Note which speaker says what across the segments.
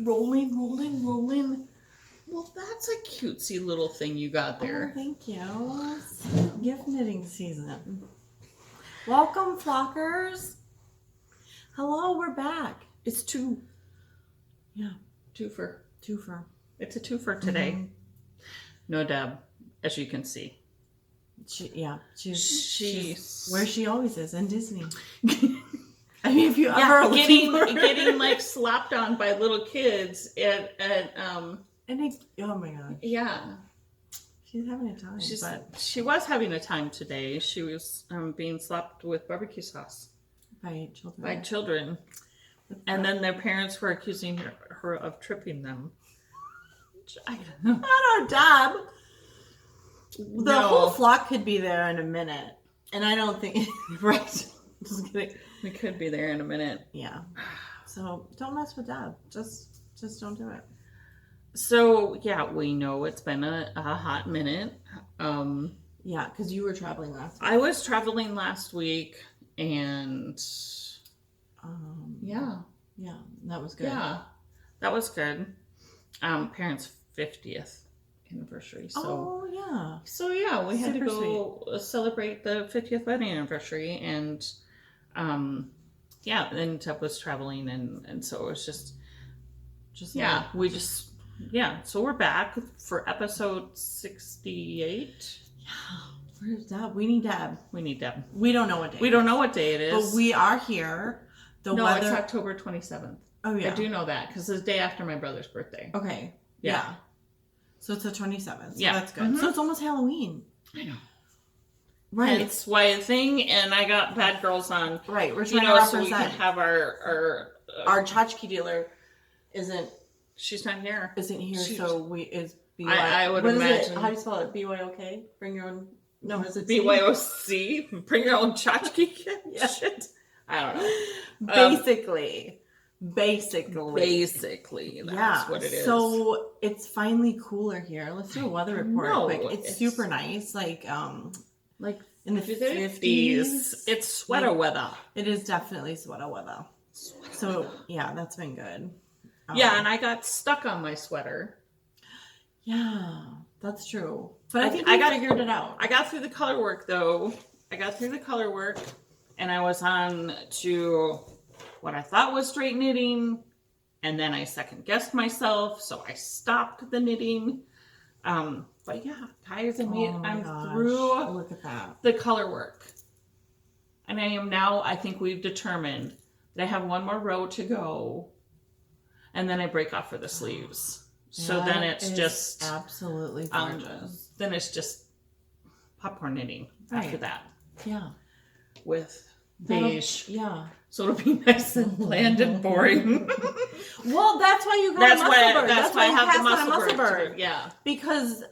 Speaker 1: rolling, rolling, rolling. Well, that's a cutesy little thing you got there.
Speaker 2: Oh, thank you. It's gift knitting season. Welcome, flockers. Hello, we're back.
Speaker 1: It's two.
Speaker 2: Yeah.
Speaker 1: Twofer.
Speaker 2: It's
Speaker 1: a twofer today. Mm-hmm. No Deb, as you can see.
Speaker 2: She's where she always is, in Disney. I mean, if you ever
Speaker 1: getting like slapped on by little kids at
Speaker 2: oh my god.
Speaker 1: Yeah.
Speaker 2: She's having a time.
Speaker 1: She was having a time today. She was being slapped with barbecue sauce
Speaker 2: by
Speaker 1: children. And then their parents were accusing her of tripping them. I don't know.
Speaker 2: Not our Deb. The whole flock could be there in a minute. And I don't think... right. Just kidding.
Speaker 1: We could be there in a minute.
Speaker 2: Yeah. So don't mess with Deb. Just don't do it.
Speaker 1: So, yeah, we know it's been a hot minute.
Speaker 2: Yeah, because you were traveling last week.
Speaker 1: I was traveling last week, and...
Speaker 2: Yeah, that was good.
Speaker 1: Yeah, that was good. Parents' 50th anniversary. So, we had to go sweet. Celebrate the 50th wedding anniversary, and then Tep was traveling, and so it was just so we're back for episode 68.
Speaker 2: Yeah. Where's Deb? We need Deb.
Speaker 1: We don't know what day. We don't know what day it is.
Speaker 2: But we are here.
Speaker 1: It's October 27th.
Speaker 2: Oh, yeah.
Speaker 1: I do know that because it's the day after my brother's birthday.
Speaker 2: Okay. Yeah. So it's the 27th. So
Speaker 1: yeah.
Speaker 2: That's good. Mm-hmm. So it's almost Halloween.
Speaker 1: I know.
Speaker 2: Right.
Speaker 1: It's why a thing, and I got Bad Girls on.
Speaker 2: Right. We're trying to represent.
Speaker 1: So we can have our
Speaker 2: tchotchke dealer isn't.
Speaker 1: She's not here.
Speaker 2: Isn't here, so is BY.
Speaker 1: I would imagine.
Speaker 2: How do you spell it? BYOK? Bring your own. No, is it
Speaker 1: BYOC? Bring your own tchotchke?
Speaker 2: Yeah.
Speaker 1: Shit. I don't know.
Speaker 2: Basically, that's
Speaker 1: what it is.
Speaker 2: So it's finally cooler here. Let's do a weather report quick. It's super nice, like in the 50s.
Speaker 1: It's sweater weather.
Speaker 2: It is definitely sweater weather. So yeah, that's been good.
Speaker 1: And I got stuck on my sweater.
Speaker 2: Yeah, that's true. But I think I figured it out.
Speaker 1: I got through the color work though. And I was on to what I thought was straight knitting, and then I second guessed myself, so I stopped the knitting. But yeah, guys, I'm through
Speaker 2: Look at that.
Speaker 1: the color work. And I am now, I think we've determined that I have one more row to go, and then I break off for the sleeves. So then it's just
Speaker 2: absolutely gorgeous.
Speaker 1: Then it's just popcorn knitting after that.
Speaker 2: Yeah.
Speaker 1: With beige.
Speaker 2: Yeah.
Speaker 1: So it'll be nice and bland and boring.
Speaker 2: Well, that's why you got a muscle bird.
Speaker 1: That's why I have the muscle bird. Yeah.
Speaker 2: Because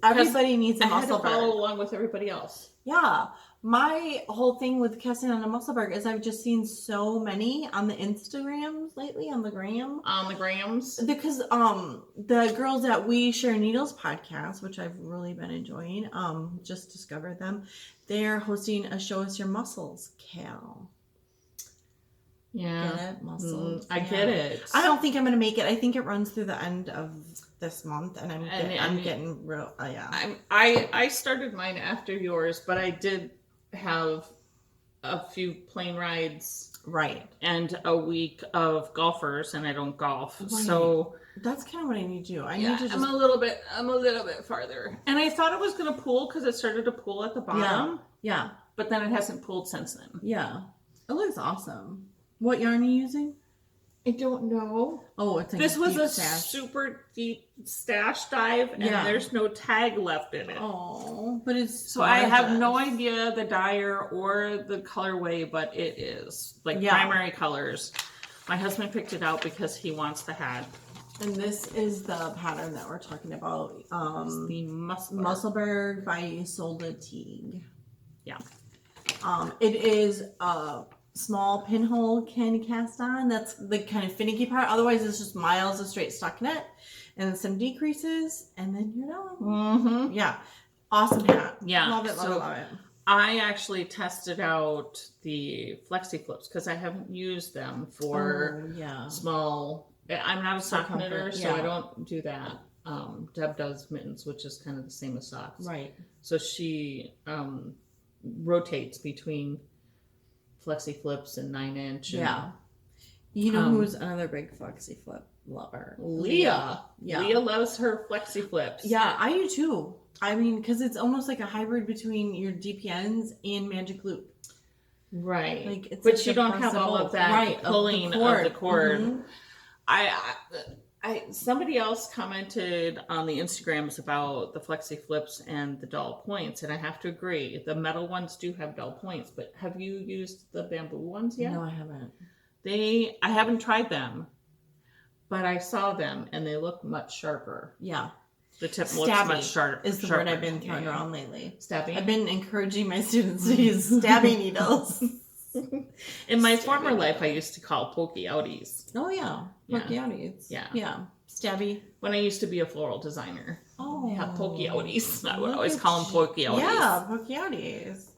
Speaker 2: everybody needs a muscle bird.
Speaker 1: I had to follow along with everybody else.
Speaker 2: Yeah. My whole thing with casting on a muscle bird is I've just seen so many on the Instagrams lately, on the gram.
Speaker 1: On the grams?
Speaker 2: Because the girls at We Share Needles podcast, which I've really been enjoying, just discovered them. They're hosting a Show Us Your Muscles, Cal.
Speaker 1: Yeah.
Speaker 2: Get it? Muscles.
Speaker 1: I get it.
Speaker 2: I don't think I'm going to make it. I think it runs through the end of this month, and I'm getting real, yeah.
Speaker 1: I started mine after yours, but I did have a few plane rides.
Speaker 2: Right.
Speaker 1: And a week of golfers, and I don't golf.
Speaker 2: Right.
Speaker 1: So
Speaker 2: that's kind of what I need to do.
Speaker 1: I'm a little bit farther. And I thought it was going to pool because it started to pool at the bottom.
Speaker 2: Yeah.
Speaker 1: But then it hasn't pooled since then.
Speaker 2: Yeah. It looks awesome. What yarn are you using?
Speaker 1: I don't know.
Speaker 2: Oh, it's like
Speaker 1: this was a super deep stash dive, and there's no tag left in it.
Speaker 2: Oh, but it's
Speaker 1: so I have no idea the dyer or the colorway, but it is primary colors. My husband picked it out because he wants the hat.
Speaker 2: And this is the pattern that we're talking about.
Speaker 1: The
Speaker 2: Musselburgh by Isolde Teague.
Speaker 1: Yeah.
Speaker 2: It is small pinhole can cast on. That's the kind of finicky part. Otherwise, it's just miles of straight stockinette and then some decreases, and then you're done.
Speaker 1: Mm-hmm.
Speaker 2: Yeah. Awesome hat.
Speaker 1: Yeah.
Speaker 2: Love it.
Speaker 1: I actually tested out the Flexi Flips because I haven't used them for small. I'm not a sock knitter, so I don't do that. Deb does mittens, which is kind of the same as socks.
Speaker 2: Right.
Speaker 1: So she rotates between Flexi Flips and 9-inch.
Speaker 2: Yeah. You know who's another big Flexi Flip lover?
Speaker 1: Leah.
Speaker 2: Yeah.
Speaker 1: Leah loves her Flexi Flips.
Speaker 2: Yeah, I do too. I mean, because it's almost like a hybrid between your DPNs and Magic Loop.
Speaker 1: Right.
Speaker 2: Like, it's
Speaker 1: but you don't have all of that pulling of the cord.
Speaker 2: Mm-hmm.
Speaker 1: I somebody else commented on the Instagrams about the Flexi Flips and the dull points, and I have to agree. The metal ones do have dull points, but have you used the bamboo ones yet?
Speaker 2: No, I haven't.
Speaker 1: I haven't tried them, but I saw them and they look much sharper.
Speaker 2: Yeah.
Speaker 1: The tip looks much sharper.
Speaker 2: Is the word I've been throwing around lately.
Speaker 1: Stabby?
Speaker 2: I've been encouraging my students to use stabby needles.
Speaker 1: In my former life, I used to call pokey outies.
Speaker 2: Oh, yeah. Pokey outies.
Speaker 1: Yeah.
Speaker 2: Yeah. Stabby.
Speaker 1: When I used to be a floral designer.
Speaker 2: Oh.
Speaker 1: They have pokey outies. I would always call them pokey outies.
Speaker 2: Yeah, pokey outies.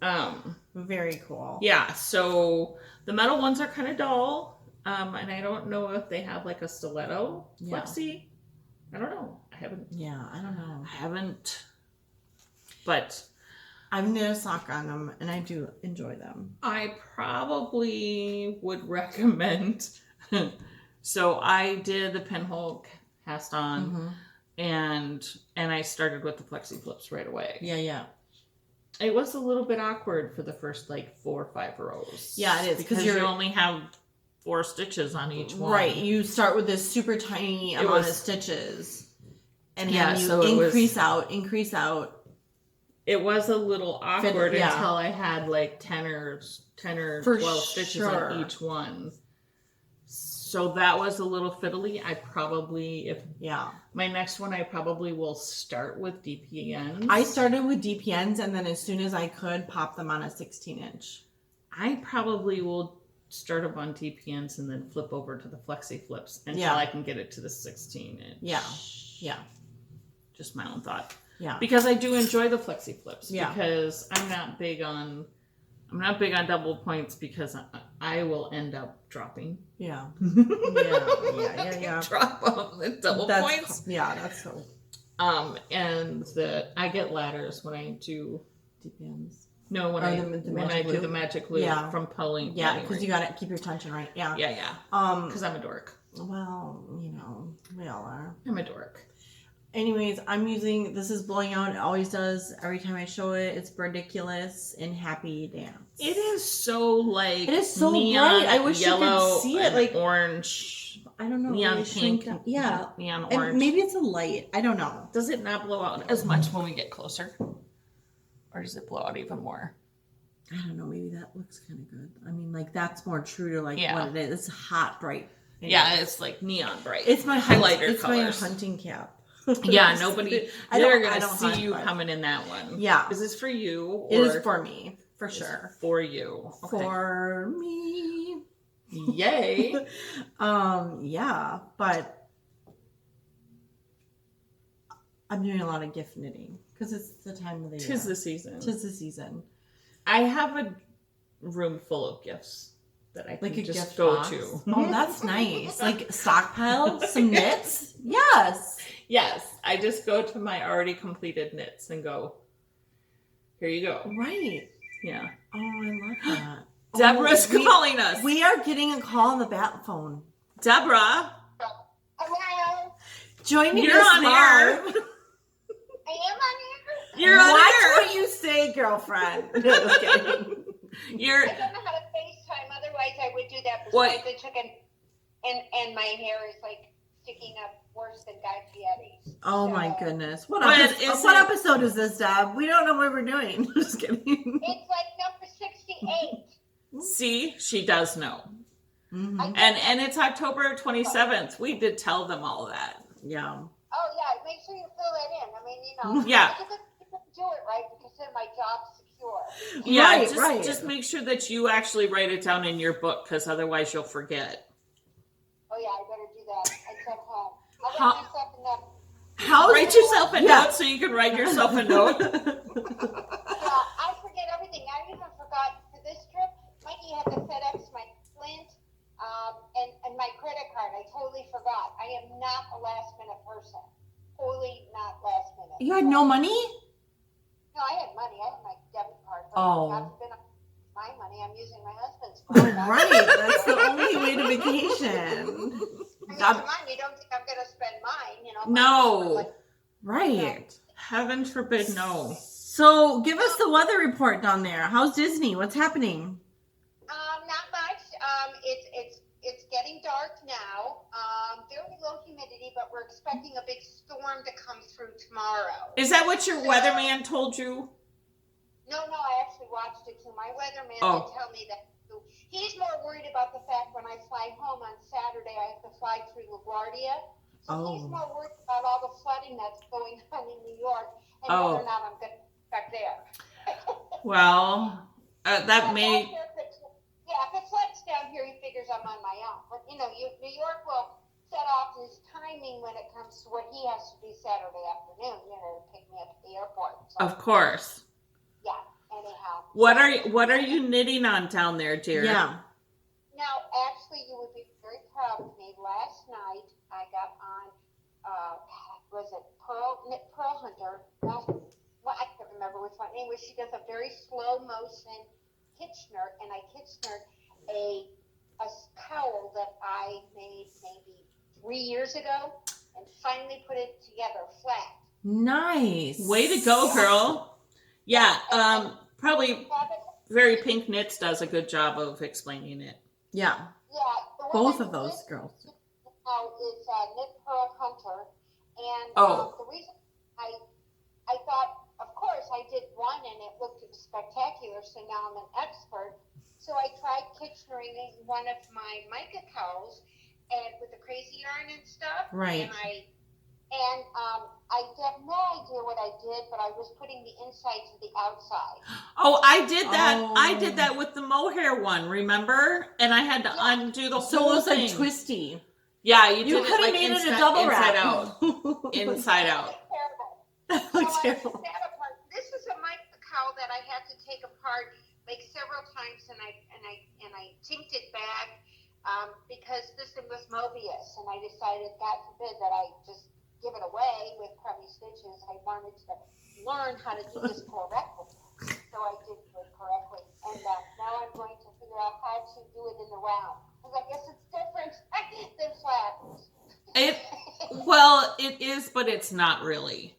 Speaker 2: Very cool.
Speaker 1: Yeah, so the metal ones are kind of dull. And I don't know if they have like a stiletto flexi. I don't know. I don't know. But
Speaker 2: I've knit a sock on them, and I do enjoy them.
Speaker 1: I probably would recommend. So I did the pinhole cast on, and I started with the Flexi Flips right away.
Speaker 2: Yeah.
Speaker 1: It was a little bit awkward for the first like 4 or 5 rows.
Speaker 2: Yeah, it is
Speaker 1: because you only have 4 stitches on each one.
Speaker 2: Right. You start with this super tiny amount of stitches, and then you
Speaker 1: so
Speaker 2: increase out.
Speaker 1: It was a little awkward until I had like 10 or 12 stitches on each one. So that was a little fiddly. I probably, my next one, I probably will start with DPNs.
Speaker 2: I started with DPNs, and then as soon as I could, pop them on a 16-inch.
Speaker 1: I probably will start up on DPNs and then flip over to the Flexi Flips until I can get it to the 16-inch.
Speaker 2: Yeah.
Speaker 1: Just my own thought.
Speaker 2: Yeah.
Speaker 1: Because I do enjoy the Flexi Flips.
Speaker 2: Yeah.
Speaker 1: Because I'm not big on double points because I will end up dropping.
Speaker 2: Yeah.
Speaker 1: Drop on the double points.
Speaker 2: Yeah, that's so.
Speaker 1: And I get ladders when I do
Speaker 2: DPNs.
Speaker 1: No, when I do the magic loop from pulling.
Speaker 2: Yeah, because you got to keep your tension right. Yeah.
Speaker 1: Yeah. Because I'm a dork.
Speaker 2: Well, we all are.
Speaker 1: I'm a dork.
Speaker 2: Anyways, I'm using, this is blowing out. It always does every time I show it. It's ridiculous and Happy Dance.
Speaker 1: It is so
Speaker 2: it is so
Speaker 1: neon,
Speaker 2: bright. I wish you could see it like
Speaker 1: orange.
Speaker 2: I don't know.
Speaker 1: Neon pink.
Speaker 2: Yeah.
Speaker 1: Neon orange.
Speaker 2: And maybe it's a light. I don't know.
Speaker 1: Does it not blow out as much when we get closer? Or does it blow out even more?
Speaker 2: I don't know. Maybe that looks kind of good. I mean, like that's more true to what it is. It's hot, bright.
Speaker 1: Yeah, it's like neon bright.
Speaker 2: It's my
Speaker 1: highlighter colors.
Speaker 2: It's my hunting cap.
Speaker 1: Yeah, they're going to see you coming in that one.
Speaker 2: Yeah.
Speaker 1: Is this for you? Or
Speaker 2: it is for me, for sure.
Speaker 1: For you.
Speaker 2: Okay. For me.
Speaker 1: Yay.
Speaker 2: Yeah, but I'm doing a lot of gift knitting because it's the time of the year.
Speaker 1: 'Tis the season.
Speaker 2: 'Tis the season.
Speaker 1: I have a room full of gifts that I can just go to.
Speaker 2: Oh, that's nice. Like stockpile, some knits? Yes.
Speaker 1: Yes. I just go to my already completed knits and go, here you go.
Speaker 2: Right.
Speaker 1: Yeah.
Speaker 2: Oh, I love that.
Speaker 1: Deborah's calling us.
Speaker 2: We are getting a call on the bat phone.
Speaker 1: Deborah.
Speaker 3: Hello.
Speaker 2: Join me.
Speaker 1: You're on air.
Speaker 3: I am on air.
Speaker 1: You're on
Speaker 2: Watch
Speaker 1: air.
Speaker 2: what you say, girlfriend. No, just kidding.
Speaker 3: I don't know how to FaceTime. Otherwise, I would do that.
Speaker 1: What?
Speaker 3: Besides the chicken, and my hair is like sticking up worse than Guy Fieri's.
Speaker 2: Oh my goodness! What
Speaker 1: But
Speaker 2: episode is this, Deb? We don't know what we're doing. Just kidding.
Speaker 3: It's like number 68.
Speaker 1: See, she does know.
Speaker 2: Mm-hmm.
Speaker 1: And it's October 27th. We did tell them all that.
Speaker 2: Yeah.
Speaker 3: Oh yeah, make sure you fill that in. I mean,
Speaker 1: Yeah.
Speaker 3: It's a good thing to do it right because then my job's secure.
Speaker 1: Yeah, just make sure that you actually write it down in your book because otherwise you'll forget.
Speaker 3: Oh yeah, I better do that. I said home. I'll write myself a note.
Speaker 1: Write yourself a note so you can write yourself a note.
Speaker 3: Yeah, I forget everything. Jackie had to FedEx my Flint and my credit card. I totally forgot. I am not a last minute person. Totally not last minute.
Speaker 2: You had no money?
Speaker 3: No, I had money. I had my debit card. But
Speaker 2: Oh.
Speaker 3: God forbid my money. I'm using my husband's
Speaker 2: Oh,
Speaker 3: money.
Speaker 2: right. That's the only way to vacation.
Speaker 3: I mean,
Speaker 2: God-
Speaker 3: come on, you don't think I'm going to spend mine, you know?
Speaker 1: No.
Speaker 2: Right.
Speaker 1: Heaven forbid, no.
Speaker 2: So give us the weather report down there. How's Disney? What's happening?
Speaker 3: Not much. It's getting dark now. Very low humidity, but we're expecting a big storm to come through tomorrow.
Speaker 1: Is that what your weatherman told you?
Speaker 3: No, I actually watched it too. My weatherman
Speaker 1: Oh.
Speaker 3: did tell me that too. He's more worried about the fact when I fly home on Saturday, I have to fly through LaGuardia. So he's more worried about all the flooding that's going on in New York and whether or not I'm going to be back there.
Speaker 1: Well, that may.
Speaker 3: Yeah, if it floods down here, he figures I'm on my own. But, you know, New York will set off his timing when it comes to what he has to do Saturday afternoon, you know, to pick me up at the airport. So,
Speaker 1: Of course.
Speaker 3: yeah, anyhow.
Speaker 1: What are you knitting on down there, dear?
Speaker 2: Yeah.
Speaker 3: Now, actually, you would be very proud of me. Last night, I got on, was it Pearl Hunter? Well, I can't remember which one. Anyway, she does a very slow motion Kitchener, and I Kitchenered a cowl that I made maybe 3 years ago, and finally put it together flat.
Speaker 2: Nice.
Speaker 1: Way to go, girl. Yeah. Probably Very Pink Knits does a good job of explaining it.
Speaker 2: Yeah.
Speaker 3: Yeah.
Speaker 2: Both of those girls.
Speaker 3: Now is Knit Pearl Hunter, and the reason I thought, of course, I did one and it looked spectacular, so now I'm an expert. So I tried Kitchenering one of my mica cowls and with the crazy yarn and stuff.
Speaker 2: Right.
Speaker 3: And I have no idea what I did, but I was putting the inside to the outside.
Speaker 1: Oh, I did that.
Speaker 2: Oh.
Speaker 1: I did that with the mohair one, remember? And I had to undo the
Speaker 2: So
Speaker 1: whole
Speaker 2: it was
Speaker 1: thing.
Speaker 2: like twisty.
Speaker 1: Yeah,
Speaker 2: You
Speaker 1: did
Speaker 2: could have
Speaker 1: like
Speaker 2: made it
Speaker 1: inside,
Speaker 2: a double
Speaker 1: inside
Speaker 2: wrap.
Speaker 1: out. Inside out.
Speaker 3: Terrible.
Speaker 2: That
Speaker 3: So
Speaker 2: looks
Speaker 3: I
Speaker 2: terrible.
Speaker 3: took that apart. This is a mica cowl that I had to take apart like several times, and I tinked it back because this thing was Mobius, and I decided, God forbid, that I just give it away with crummy stitches. I wanted to learn how to do this correctly, so I did it correctly. And now I'm going to figure out how to do it in the round, because I guess it's different than flat.
Speaker 1: Well, it is, but it's not really.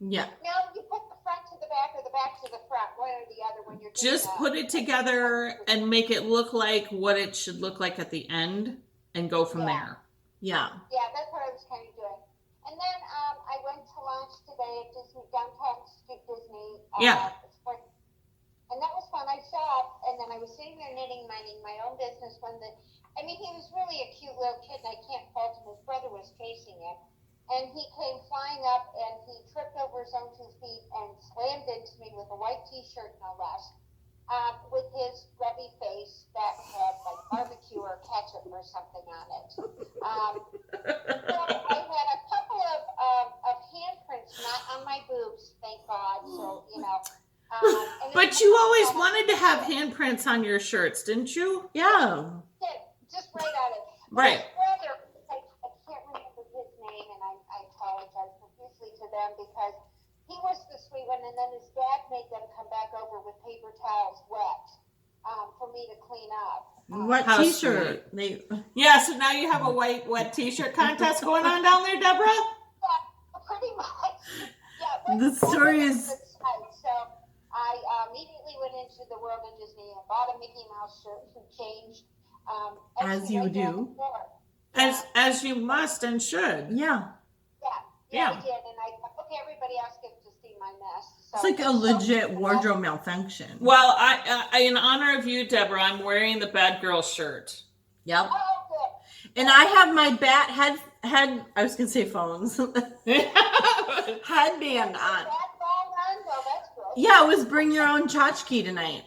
Speaker 2: Yeah.
Speaker 3: No, you put the front to the back or the back to the front, one or the other when you're doing
Speaker 1: Just
Speaker 3: that.
Speaker 1: put it together and make it look like what it should look like at the end and go from there.
Speaker 2: Yeah.
Speaker 3: Yeah, that's what I was kind of doing. And then I went to lunch today at Disney, downtown Disney.
Speaker 1: Yeah.
Speaker 3: And that was fun. I shopped, and then I was sitting there knitting, minding my own business when he was really a cute little kid, and I can't fault him. His brother was chasing him. And he came flying up, and he tripped over his own 2 feet and slammed into me with a white T-shirt, no less, with his grubby face that had like barbecue or ketchup or something on it. So I had a couple of handprints, not on my boobs, thank God. So
Speaker 1: But you always wanted to have handprints on your shirts, didn't you?
Speaker 2: Yeah.
Speaker 3: just right on it.
Speaker 1: Right.
Speaker 3: My brother, I can't remember his name, and I apologize profusely to them because he was the sweet one, and then his dad made them come back over with paper towels wet for me to clean up.
Speaker 2: What
Speaker 1: How
Speaker 2: T-shirt?
Speaker 1: Yeah, so now you have a white wet T-shirt contest going on down there, Deborah?
Speaker 3: Yeah, pretty much. Yeah,
Speaker 2: The story is-
Speaker 3: So I immediately went into the World of Disney and bought a Mickey Mouse shirt and changed.
Speaker 2: As you
Speaker 3: right there
Speaker 2: do.
Speaker 3: on the floor.
Speaker 1: As you must and should.
Speaker 2: Yeah.
Speaker 3: Yeah, I did, and I thought, okay, everybody else gets to see my mess. So,
Speaker 2: It's like a legit wardrobe malfunction.
Speaker 1: Well, I in honor of you, Deborah, I'm wearing the Bad Girl shirt.
Speaker 2: Yep.
Speaker 3: Oh, good.
Speaker 2: And I have my bat head. I was gonna say phones. Headband on.
Speaker 3: That's all done? Well, that's good.
Speaker 2: Yeah, it was bring your own tchotchke tonight.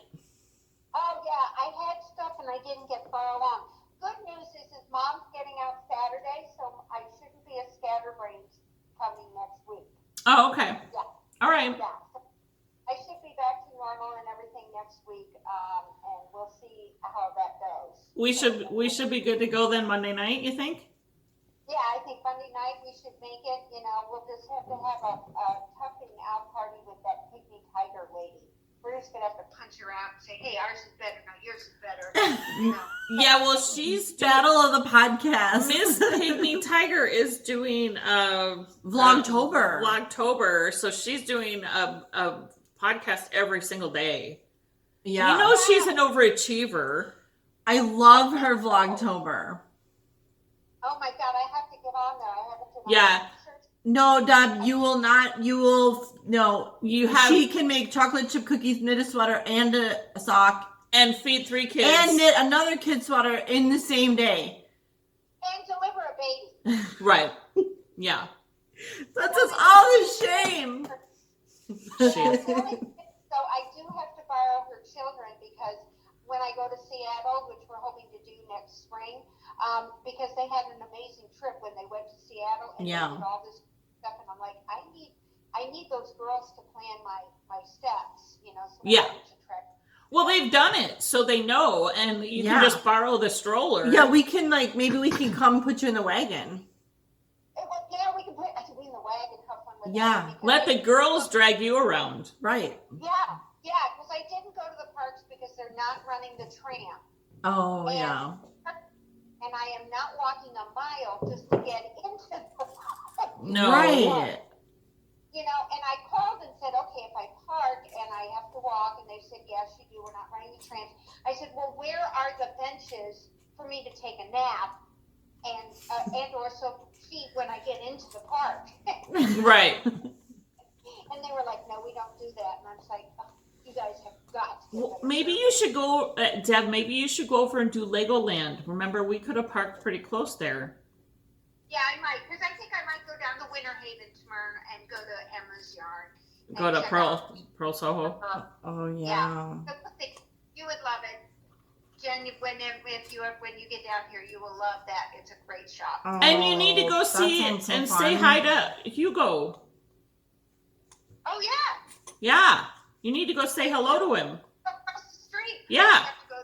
Speaker 3: Oh, yeah, I had stuff and I didn't get far along. Good news is his mom's getting out Saturday, so I shouldn't be a scatterbrains coming next week.
Speaker 1: Oh, okay.
Speaker 3: Yeah.
Speaker 1: All right.
Speaker 3: Yeah. So I should be back to normal and everything next week, and we'll see how
Speaker 1: we should be good to go then Monday night, you think?
Speaker 3: Yeah, I think Monday night we should make it. You know, we'll just have to have a toughing out party with that pygmy tiger lady. We're just gonna have to punch her out and say, "Hey, ours is better, not yours is better." You know.
Speaker 1: Yeah, well, she's
Speaker 2: Battle of the podcast.
Speaker 1: Miss Pygmy Tiger is doing
Speaker 2: Vlogtober.
Speaker 1: Vlogtober, so she's doing a podcast every single day.
Speaker 2: Yeah.
Speaker 1: You know she's an overachiever.
Speaker 2: I love her Vlogtober.
Speaker 3: Oh my God, I have to get on there. I haven't been
Speaker 1: Yeah.
Speaker 3: on there.
Speaker 2: No, Deb, you will not. You will no.
Speaker 1: You have
Speaker 2: She can make chocolate chip cookies, knit a sweater, and a sock,
Speaker 1: and feed 3 kids
Speaker 2: and knit another kid's sweater in the same day.
Speaker 3: And deliver a baby.
Speaker 1: Right. Yeah.
Speaker 2: That's us all to shame.
Speaker 1: She-
Speaker 3: So I do have to borrow her children because when I go to Seattle, which we're hoping to do next spring, because they had an amazing trip when they went to Seattle and
Speaker 2: Yeah.
Speaker 3: they did all this stuff, and I'm like, I need those girls to plan my steps, you know. So
Speaker 1: Yeah.
Speaker 3: I can track.
Speaker 1: Well, they've done it, so they know, and you
Speaker 2: Yeah.
Speaker 1: can just borrow the stroller.
Speaker 2: Yeah, we can maybe we can come put you in the wagon.
Speaker 3: Yeah, we can put we in the wagon, have fun with
Speaker 2: Yeah.
Speaker 3: that, because
Speaker 1: Let the girls drag you around.
Speaker 2: Right.
Speaker 3: Yeah, because I didn't go to the parks because they're not running the tram.
Speaker 2: Oh yeah.
Speaker 3: And I am not walking a mile just to get into the park.
Speaker 1: No.
Speaker 2: Right.
Speaker 3: You know, and I called and said, okay, if I park and I have to walk, and they said, yes, you do, we're not running the trams. I said, well, where are the benches for me to take a nap and or so feet when I get into the park?
Speaker 1: Right.
Speaker 3: And they were like, no, we don't do that. And I was like, oh, you guys have got to get
Speaker 1: Well,
Speaker 3: better
Speaker 1: maybe
Speaker 3: service.
Speaker 1: you should go, Deb, maybe you should go over and do Legoland. Remember, we could have parked pretty close there.
Speaker 3: Yeah, I might, because I think I might go down to Winter Haven tomorrow and go to Emma's yard.
Speaker 1: Go
Speaker 3: and
Speaker 1: to
Speaker 3: check
Speaker 1: Pearl Soho.
Speaker 3: out-
Speaker 2: Oh yeah.
Speaker 3: You would love it. Jen, when you get down here, you will love that. It's a great shop.
Speaker 2: Oh,
Speaker 1: And you need to go
Speaker 2: that
Speaker 1: see it
Speaker 2: sounds so
Speaker 1: and
Speaker 2: fun.
Speaker 1: say hi to Hugo.
Speaker 3: Oh, yeah.
Speaker 1: Yeah. You need to go say hello to him.
Speaker 3: Across the street.
Speaker 1: Yeah.
Speaker 3: I have to go.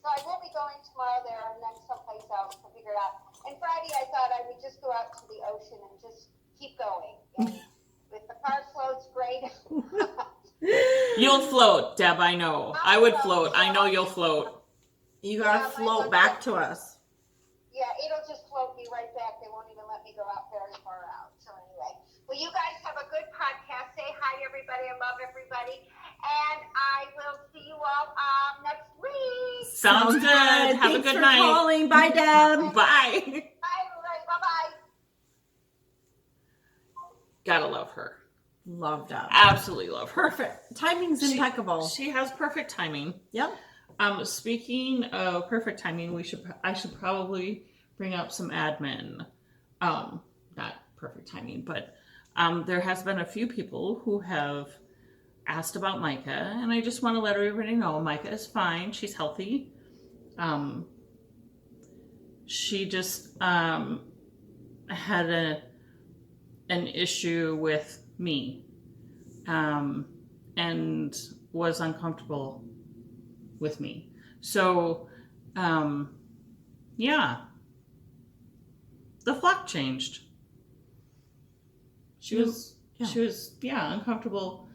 Speaker 3: So I will be going tomorrow there and then someplace else to figure it out. And Friday, I thought I would just go out to the ocean and just keep going. And if the car floats, great.
Speaker 1: You'll float, Deb, I know. I would float. I know you'll float.
Speaker 2: You gotta float back to us.
Speaker 3: Yeah, it'll just float me right back. They won't even let me go out very far out. So anyway, well, you guys have a good podcast. Say hi, everybody. I love everybody. And I will see you all next week.
Speaker 1: Sounds good. Have
Speaker 2: Thanks
Speaker 1: a good
Speaker 2: for
Speaker 1: night.
Speaker 2: calling. Bye, Deb.
Speaker 1: Bye.
Speaker 3: Bye, everybody. Bye-bye.
Speaker 1: Gotta love her.
Speaker 2: Love Deb.
Speaker 1: Absolutely love her.
Speaker 2: Perfect. Timing's impeccable.
Speaker 1: She has perfect timing.
Speaker 2: Yep.
Speaker 1: Speaking of perfect timing, I should probably bring up some admin. Not perfect timing, but there has been a few people who have asked about Micah, and I just want to let everybody know Micah is fine. She's healthy. She just had an issue with me, and was uncomfortable with me. So, yeah, the flock changed. She was uncomfortable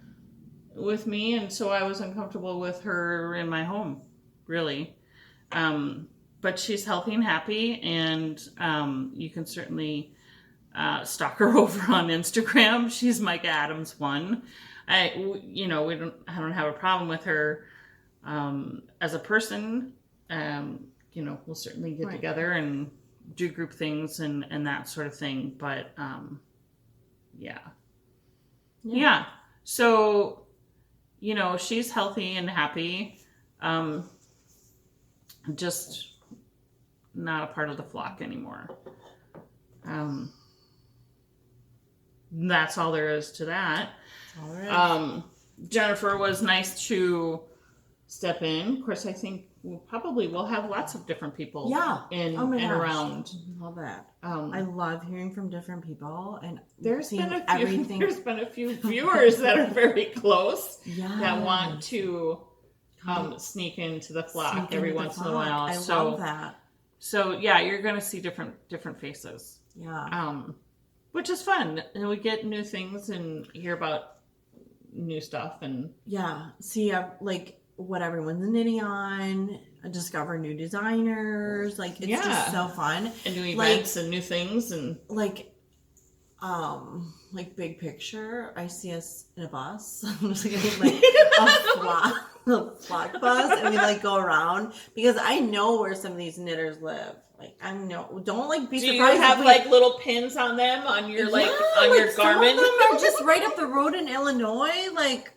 Speaker 1: with me, and so I was uncomfortable with her in my home, really. But she's healthy and happy, and you can certainly stalk her over on Instagram. She's Micah Adams 1. I don't have a problem with her as a person. We'll certainly get together and do group things and that sort of thing. But yeah. So, she's healthy and happy. Just not a part of the flock anymore. That's all there is to that.
Speaker 2: All right.
Speaker 1: Jennifer was nice to step in. Of course, I think we'll have lots of different people in
Speaker 2: Oh my
Speaker 1: and
Speaker 2: gosh.
Speaker 1: around.
Speaker 2: Love that. I love hearing from different people and
Speaker 1: There's
Speaker 2: seeing
Speaker 1: been
Speaker 2: everything.
Speaker 1: a few viewers that are very close
Speaker 2: Yeah.
Speaker 1: that want to sneak into the flock
Speaker 2: Sneak
Speaker 1: every
Speaker 2: into the
Speaker 1: once in a
Speaker 2: flock.
Speaker 1: while.
Speaker 2: I
Speaker 1: so,
Speaker 2: love that.
Speaker 1: So yeah, you're gonna see different faces.
Speaker 2: Yeah.
Speaker 1: Which is fun, and we get new things and hear about new stuff and
Speaker 2: see like what everyone's knitting on, discover new designers. Like it's just so fun.
Speaker 1: And new events and new things and
Speaker 2: like big picture. I see us in a bus. I'm just gonna get like a flock bus, and we like go around because I know where some of these knitters live. Like I know, don't like be surprised.
Speaker 1: Do you have like little pins on them on your on your garment?
Speaker 2: Some of them are just right up the road in Illinois. Like,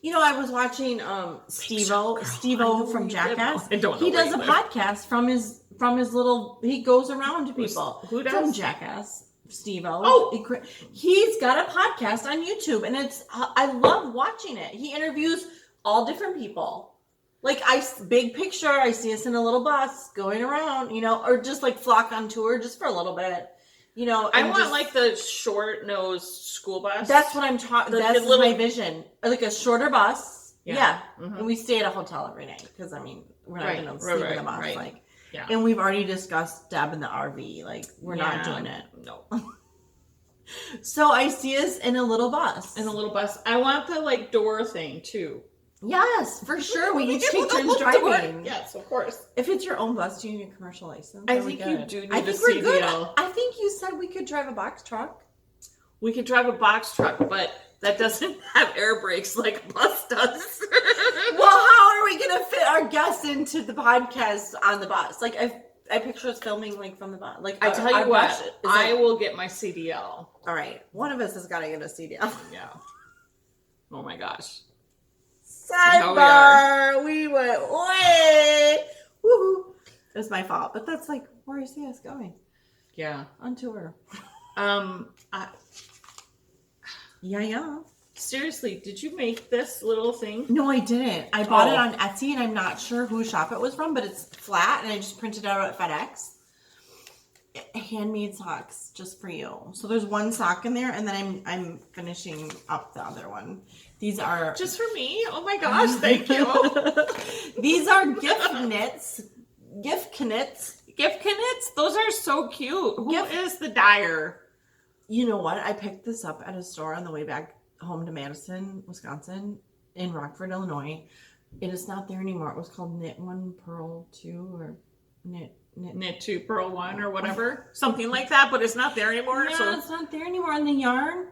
Speaker 2: you know, I was watching Steve-O from Jackass. He does a podcast from his little. He goes around to people.
Speaker 1: Who does?
Speaker 2: From Jackass. Steve-O.
Speaker 1: Oh,
Speaker 2: he's got a podcast on YouTube, and I love watching it. He interviews all different people. Like big picture, I see us in a little bus going around, you know, or just like flock on tour just for a little bit, you know.
Speaker 1: I want like the short nosed school bus.
Speaker 2: That's what I'm talking. That's my vision, like a shorter bus. Yeah. Mm-hmm. And we stay at a hotel every night because I mean we're not going to sleep in the bus, like. Yeah. And we've already discussed Deb in the RV. Like we're not doing it.
Speaker 1: No.
Speaker 2: So I see us in a little bus.
Speaker 1: I want the like door thing too.
Speaker 2: Yes, for sure. We each take turns driving.
Speaker 1: Yes, of course.
Speaker 2: If it's your own bus, do you need a commercial license?
Speaker 1: I think you do need a
Speaker 2: CDL.
Speaker 1: Good.
Speaker 2: I think you said we could drive a box truck.
Speaker 1: We could drive a box truck, but that doesn't have air brakes like a bus does.
Speaker 2: Well, how are we going to fit our guests into the podcast on the bus? Like, I picture us filming like from the bus. Like,
Speaker 1: I tell you what, I will get my CDL.
Speaker 2: All right, one of us has got to get a CDL.
Speaker 1: Yeah. Oh my gosh.
Speaker 2: Sidebar. We went way. Woohoo! It was my fault, but that's like where you see us going.
Speaker 1: Yeah,
Speaker 2: on tour. Yeah.
Speaker 1: Seriously, did you make this little thing?
Speaker 2: No, I didn't. I bought it on Etsy, and I'm not sure whose shop it was from, but it's flat, and I just printed it out at FedEx. Handmade socks, just for you. So there's one sock in there, and then I'm finishing up the other one. These are
Speaker 1: just for me. Oh my gosh, thank you.
Speaker 2: These are gift knits. Gift knits.
Speaker 1: Those are so cute. Who is the dyer?
Speaker 2: You know what? I picked this up at a store on the way back home to Madison, Wisconsin, in Rockford, Illinois. It is not there anymore. It was called Knit 1 Purl 2 or Knit
Speaker 1: 2 Purl 1 or whatever. Something like that, but it's not there anymore.
Speaker 2: Yeah, so it's not there anymore. And the yarn,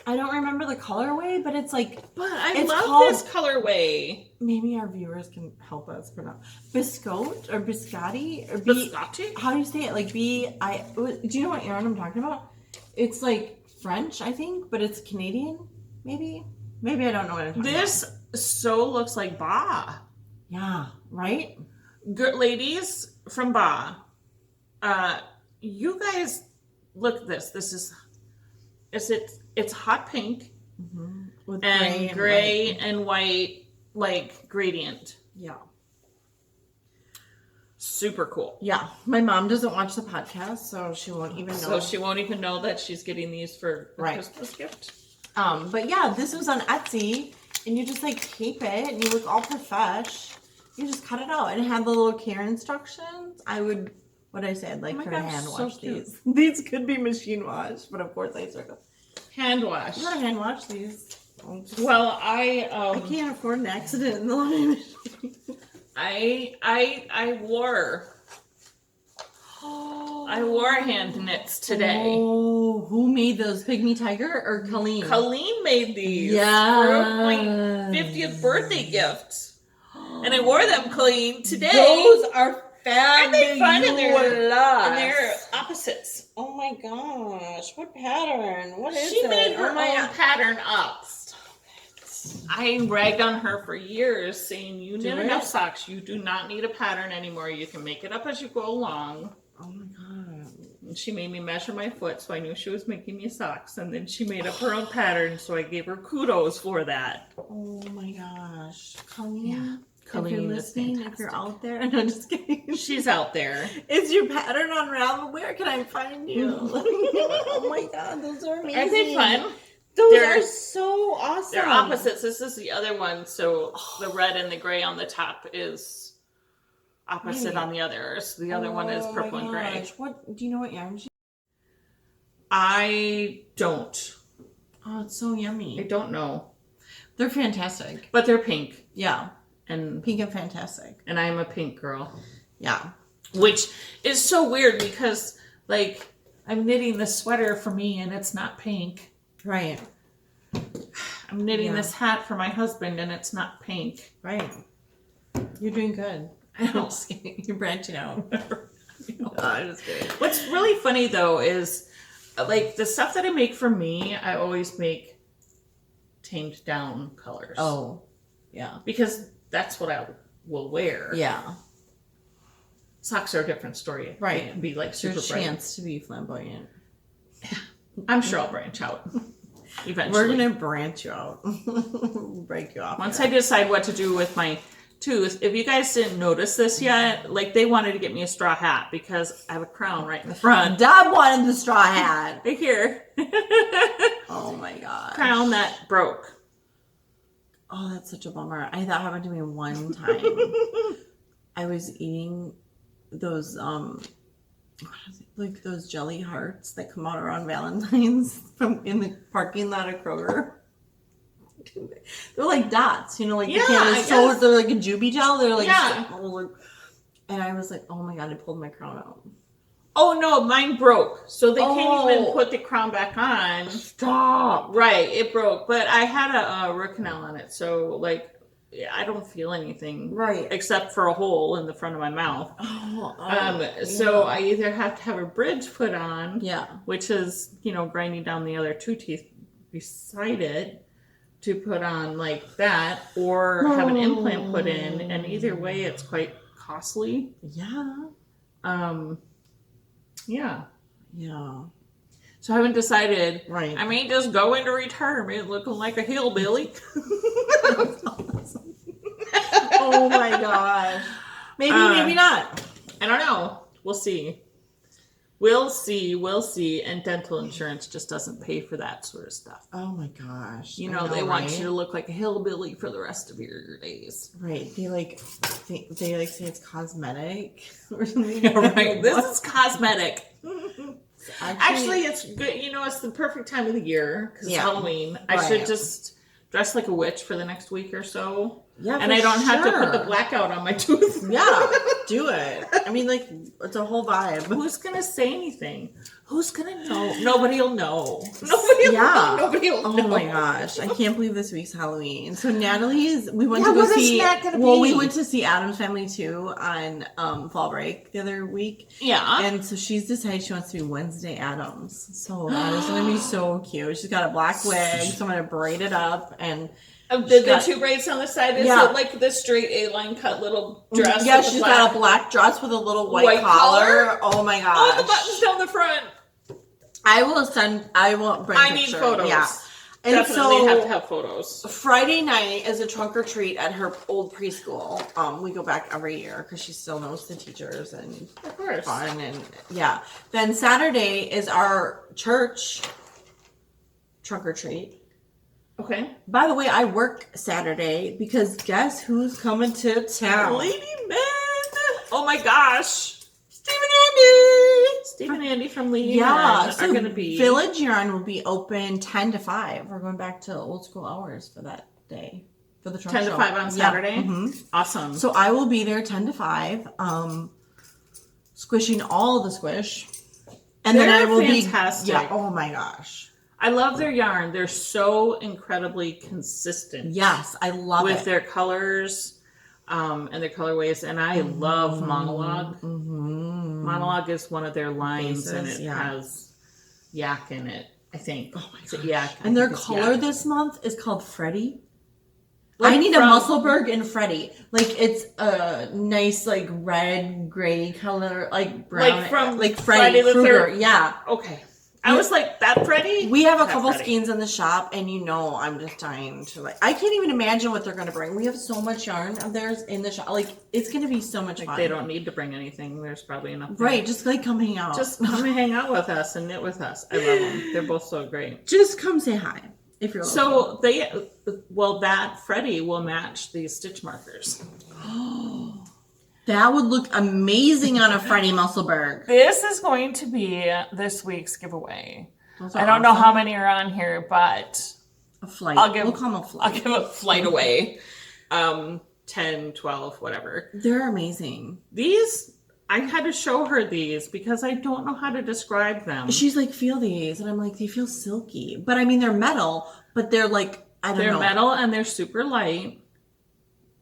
Speaker 2: I don't remember the colorway, but it's like...
Speaker 1: But I love this colorway.
Speaker 2: Maybe our viewers can help us pronounce. Biscotte or biscotti? Or
Speaker 1: biscotti?
Speaker 2: How do you say it? Like do you know what yarn I'm talking about? It's like French, I think, but it's Canadian, maybe? Maybe I don't know what I'm talking about.
Speaker 1: This so looks like Ba.
Speaker 2: Yeah, right?
Speaker 1: Good ladies from Ba. You guys, look at this. This is... It's hot pink
Speaker 2: with
Speaker 1: gray and white like gradient.
Speaker 2: Yeah.
Speaker 1: Super cool.
Speaker 2: Yeah. My mom doesn't watch the podcast, so she won't even know.
Speaker 1: So she won't even know that she's getting these for a Christmas gift.
Speaker 2: But yeah, this was on Etsy, and you just like tape it, and you look all profesh. You just cut it out, and it had the little care instructions. I'd like her to hand wash these. These could be machine wash, but of course I circle.
Speaker 1: Hand wash.
Speaker 2: I'm gonna hand wash these.
Speaker 1: Well, I
Speaker 2: can't afford an accident in the laundry machine.
Speaker 1: I wore hand knits today.
Speaker 2: Oh, who made those? Pygmy Tiger or Colleen?
Speaker 1: Colleen made these.
Speaker 2: Yeah.
Speaker 1: For my 50th birthday gift. And I wore them, Colleen, today.
Speaker 2: Those are fabulous.
Speaker 1: Aren't they fun? And they're opposites.
Speaker 2: Oh my gosh. What pattern? What is it?
Speaker 1: She made her own pattern up. Stop it. I ragged on her for years saying, you knit enough socks. You do not need a pattern anymore. You can make it up as you go along.
Speaker 2: Oh my god.
Speaker 1: And she made me measure my foot, so I knew she was making me socks. And then she made up her own pattern, so I gave her kudos for that.
Speaker 2: Oh my gosh. Colleen.
Speaker 1: Yeah. Colleen,
Speaker 2: if you're listening, if you're out there, no, just kidding.
Speaker 1: She's out there.
Speaker 2: Is your pattern on Ravel? Where can I find you? Oh my god, those are amazing.
Speaker 1: Aren't they fun?
Speaker 2: Those
Speaker 1: They're-
Speaker 2: are so awesome.
Speaker 1: They're opposites. This is the other one. So the red and the gray on the top is opposite
Speaker 2: Right.
Speaker 1: on the others. The other one is purple and gray.
Speaker 2: What do you know what yarn?
Speaker 1: I don't.
Speaker 2: Oh, it's so
Speaker 1: I
Speaker 2: yummy.
Speaker 1: don't know.
Speaker 2: They're fantastic.
Speaker 1: But they're pink.
Speaker 2: Yeah,
Speaker 1: And
Speaker 2: pink and fantastic.
Speaker 1: I'm a pink girl.
Speaker 2: Yeah.
Speaker 1: Which is so weird because, like, I'm knitting this sweater for me and it's not pink.
Speaker 2: Right.
Speaker 1: I'm knitting
Speaker 2: Yeah.
Speaker 1: this hat for my husband and it's not pink.
Speaker 2: Right. You're doing good.
Speaker 1: I
Speaker 2: I'm
Speaker 1: don't.
Speaker 2: just kidding. You're branching out. I'm just kidding.
Speaker 1: What's really funny though is, like, the stuff that I make for me, I always make tamed down colors.
Speaker 2: Oh, yeah.
Speaker 1: Because that's what I will wear.
Speaker 2: Yeah.
Speaker 1: Socks are a different story.
Speaker 2: Right.
Speaker 1: They can be like super
Speaker 2: There's a
Speaker 1: bright.
Speaker 2: chance to be flamboyant.
Speaker 1: I'm sure I'll branch out eventually.
Speaker 2: We're going to branch you out. Break you off.
Speaker 1: Once I decide what to do with my tooth, if you guys didn't notice this yet, like, they wanted to get me a straw hat because I have a crown right in the front.
Speaker 2: Dad wanted the straw hat.
Speaker 1: Right here.
Speaker 2: Oh my god.
Speaker 1: Crown that broke.
Speaker 2: Oh, that's such a bummer. That happened to me one time. I was eating those what is it? Like those jelly hearts that come out around Valentine's from in the parking lot of Kroger. They're like dots, you know, like
Speaker 1: Yeah,
Speaker 2: you can't
Speaker 1: I
Speaker 2: so
Speaker 1: guess.
Speaker 2: they're like a juvie gel. They're like,
Speaker 1: Yeah.
Speaker 2: and I was like, oh my god, I pulled my crown out.
Speaker 1: Oh no, mine broke. So they can't even
Speaker 2: Oh.
Speaker 1: put the crown back on.
Speaker 2: Stop.
Speaker 1: Right, it broke. But I had a root canal on it, so, like, I don't feel anything.
Speaker 2: Right.
Speaker 1: Except for a hole in the front of my mouth. So
Speaker 2: yeah.
Speaker 1: I either have to have a bridge put on,
Speaker 2: Yeah.
Speaker 1: which is, you know, grinding down the other two teeth beside it to put on like that, or have an implant put in. And either way, it's quite costly.
Speaker 2: Yeah.
Speaker 1: Yeah.
Speaker 2: Yeah.
Speaker 1: So I haven't decided.
Speaker 2: Right.
Speaker 1: I may just go into retirement looking like a hillbilly.
Speaker 2: Oh my gosh. Maybe, maybe not.
Speaker 1: I don't know. We'll see. We'll see. And dental insurance just doesn't pay for that sort of stuff.
Speaker 2: Oh my gosh.
Speaker 1: You
Speaker 2: I
Speaker 1: know, they want
Speaker 2: right?
Speaker 1: you to look like a hillbilly for the rest of your days.
Speaker 2: Right. They like say it's cosmetic or something.
Speaker 1: Right. This is cosmetic.
Speaker 2: Actually,
Speaker 1: Actually, it's good. You know, it's the perfect time of the year because
Speaker 2: Yeah.
Speaker 1: it's Halloween. I
Speaker 2: Right.
Speaker 1: should just dress like a witch for the next week or so.
Speaker 2: yeah,
Speaker 1: And
Speaker 2: for
Speaker 1: I don't have to put the
Speaker 2: sure.
Speaker 1: blackout on my tooth.
Speaker 2: Yeah, do it. I mean, like, it's a whole vibe.
Speaker 1: Who's gonna say anything? Who's gonna know? Nobody'll know. Nobody'll
Speaker 2: Yeah.
Speaker 1: know. Nobody'll
Speaker 2: Oh
Speaker 1: know.
Speaker 2: my gosh, I can't believe this week's Halloween. So Natalie's, we went
Speaker 1: Yeah,
Speaker 2: to go
Speaker 1: what is
Speaker 2: see.
Speaker 1: that gonna
Speaker 2: Well,
Speaker 1: be?
Speaker 2: we went to see Adam's Family too on fall break the other week,
Speaker 1: Yeah.
Speaker 2: and so she's decided she wants to be Wednesday Addams. So that is gonna be so cute. She's got a black wig, so I'm gonna braid it up and.
Speaker 1: The
Speaker 2: got-
Speaker 1: two braids on the side, is
Speaker 2: Yeah.
Speaker 1: it like the straight A-line cut little dress?
Speaker 2: Yeah,
Speaker 1: with the
Speaker 2: she's
Speaker 1: black-
Speaker 2: got a black dress with a little white,
Speaker 1: White
Speaker 2: collar. Oh my gosh.
Speaker 1: Oh, the buttons down the front.
Speaker 2: I will bring
Speaker 1: I need
Speaker 2: picture.
Speaker 1: photos.
Speaker 2: Yeah. And
Speaker 1: Definitely
Speaker 2: so
Speaker 1: have to have photos.
Speaker 2: Friday night is a trunk or treat at her old preschool. We go back every year because she still knows the teachers and
Speaker 1: Of course.
Speaker 2: fun and yeah. Then Saturday is our church trunk or treat.
Speaker 1: Okay.
Speaker 2: By the way, I work Saturday because guess who's coming to town?
Speaker 1: Lady Men. Oh my gosh.
Speaker 2: Steve and Andy.
Speaker 1: Steve and Andy from Lady
Speaker 2: Yeah,
Speaker 1: Men
Speaker 2: so
Speaker 1: are going to be.
Speaker 2: Village Yarn will be open 10 to 5. We're going back to old school hours for that day. For the trunk
Speaker 1: 10 to
Speaker 2: show.
Speaker 1: 5 on
Speaker 2: Yeah,
Speaker 1: Saturday?
Speaker 2: mhm.
Speaker 1: Awesome.
Speaker 2: So I will be there 10 to 5, squishing all the squish. And then I
Speaker 1: They're
Speaker 2: will
Speaker 1: fantastic.
Speaker 2: be. Yeah, oh my gosh.
Speaker 1: I love their yarn. They're so incredibly consistent.
Speaker 2: Yes, I love
Speaker 1: with
Speaker 2: it.
Speaker 1: their colors and their colorways. And I love Monologue.
Speaker 2: Mm-hmm.
Speaker 1: Monologue is one of their lines, and
Speaker 2: Bases,
Speaker 1: it
Speaker 2: yeah.
Speaker 1: has yak in it, I think.
Speaker 2: Oh my
Speaker 1: Is it
Speaker 2: gosh.
Speaker 1: yak? I
Speaker 2: And their
Speaker 1: think it's
Speaker 2: color
Speaker 1: yak.
Speaker 2: this month is called Freddie.
Speaker 1: Like
Speaker 2: I need
Speaker 1: from-
Speaker 2: a Musselburgh and Freddie. Like it's a nice like red gray color, like brown,
Speaker 1: Like from
Speaker 2: like
Speaker 1: Friday
Speaker 2: Freddie
Speaker 1: the
Speaker 2: Krueger.
Speaker 1: 13th.
Speaker 2: Yeah,
Speaker 1: Okay. I was like, that Freddie?
Speaker 2: we have a
Speaker 1: That
Speaker 2: couple
Speaker 1: Freddie.
Speaker 2: skeins in the shop, and you know I'm just dying to like. I can't even imagine what they're gonna bring. We have so much yarn of theirs in the shop. Like it's gonna be so much
Speaker 1: Like,
Speaker 2: fun.
Speaker 1: they don't need to bring anything. There's probably enough. there.
Speaker 2: Right, just like come hang out.
Speaker 1: Just come and hang out with us and knit with us. I love them. They're both so great.
Speaker 2: just come say hi. If you're
Speaker 1: So that Freddie will match these stitch markers.
Speaker 2: that would look amazing on a Freddie Musselberg.
Speaker 1: This is going to be this week's giveaway.
Speaker 2: Those are
Speaker 1: I don't know
Speaker 2: awesome.
Speaker 1: how many are on here, but
Speaker 2: A flight.
Speaker 1: we'll
Speaker 2: call them a flight.
Speaker 1: I'll give a flight away. 10, 12, whatever.
Speaker 2: They're amazing.
Speaker 1: These, I had to show her these because I don't know how to describe them.
Speaker 2: She's like, feel these. And I'm like, they feel silky. But I mean, they're metal, but they're like, I don't know.
Speaker 1: They're metal and they're super light,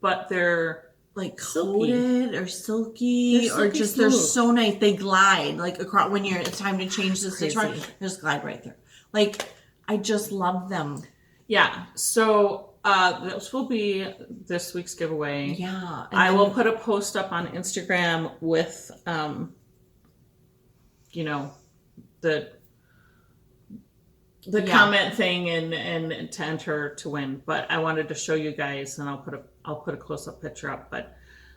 Speaker 1: but they're
Speaker 2: like
Speaker 1: silky.
Speaker 2: coated or silky,
Speaker 1: They're
Speaker 2: or
Speaker 1: silky
Speaker 2: just they're
Speaker 1: smooth.
Speaker 2: so nice. They glide like across when it's time to change the stitch mark.
Speaker 1: Crazy.
Speaker 2: They just glide right through. Like I just love them.
Speaker 1: Yeah. So this will be this week's giveaway.
Speaker 2: Yeah,
Speaker 1: I will put a post up on Instagram with, the comment thing and to enter to win. But I wanted to show you guys, and I'll put a close up picture up. But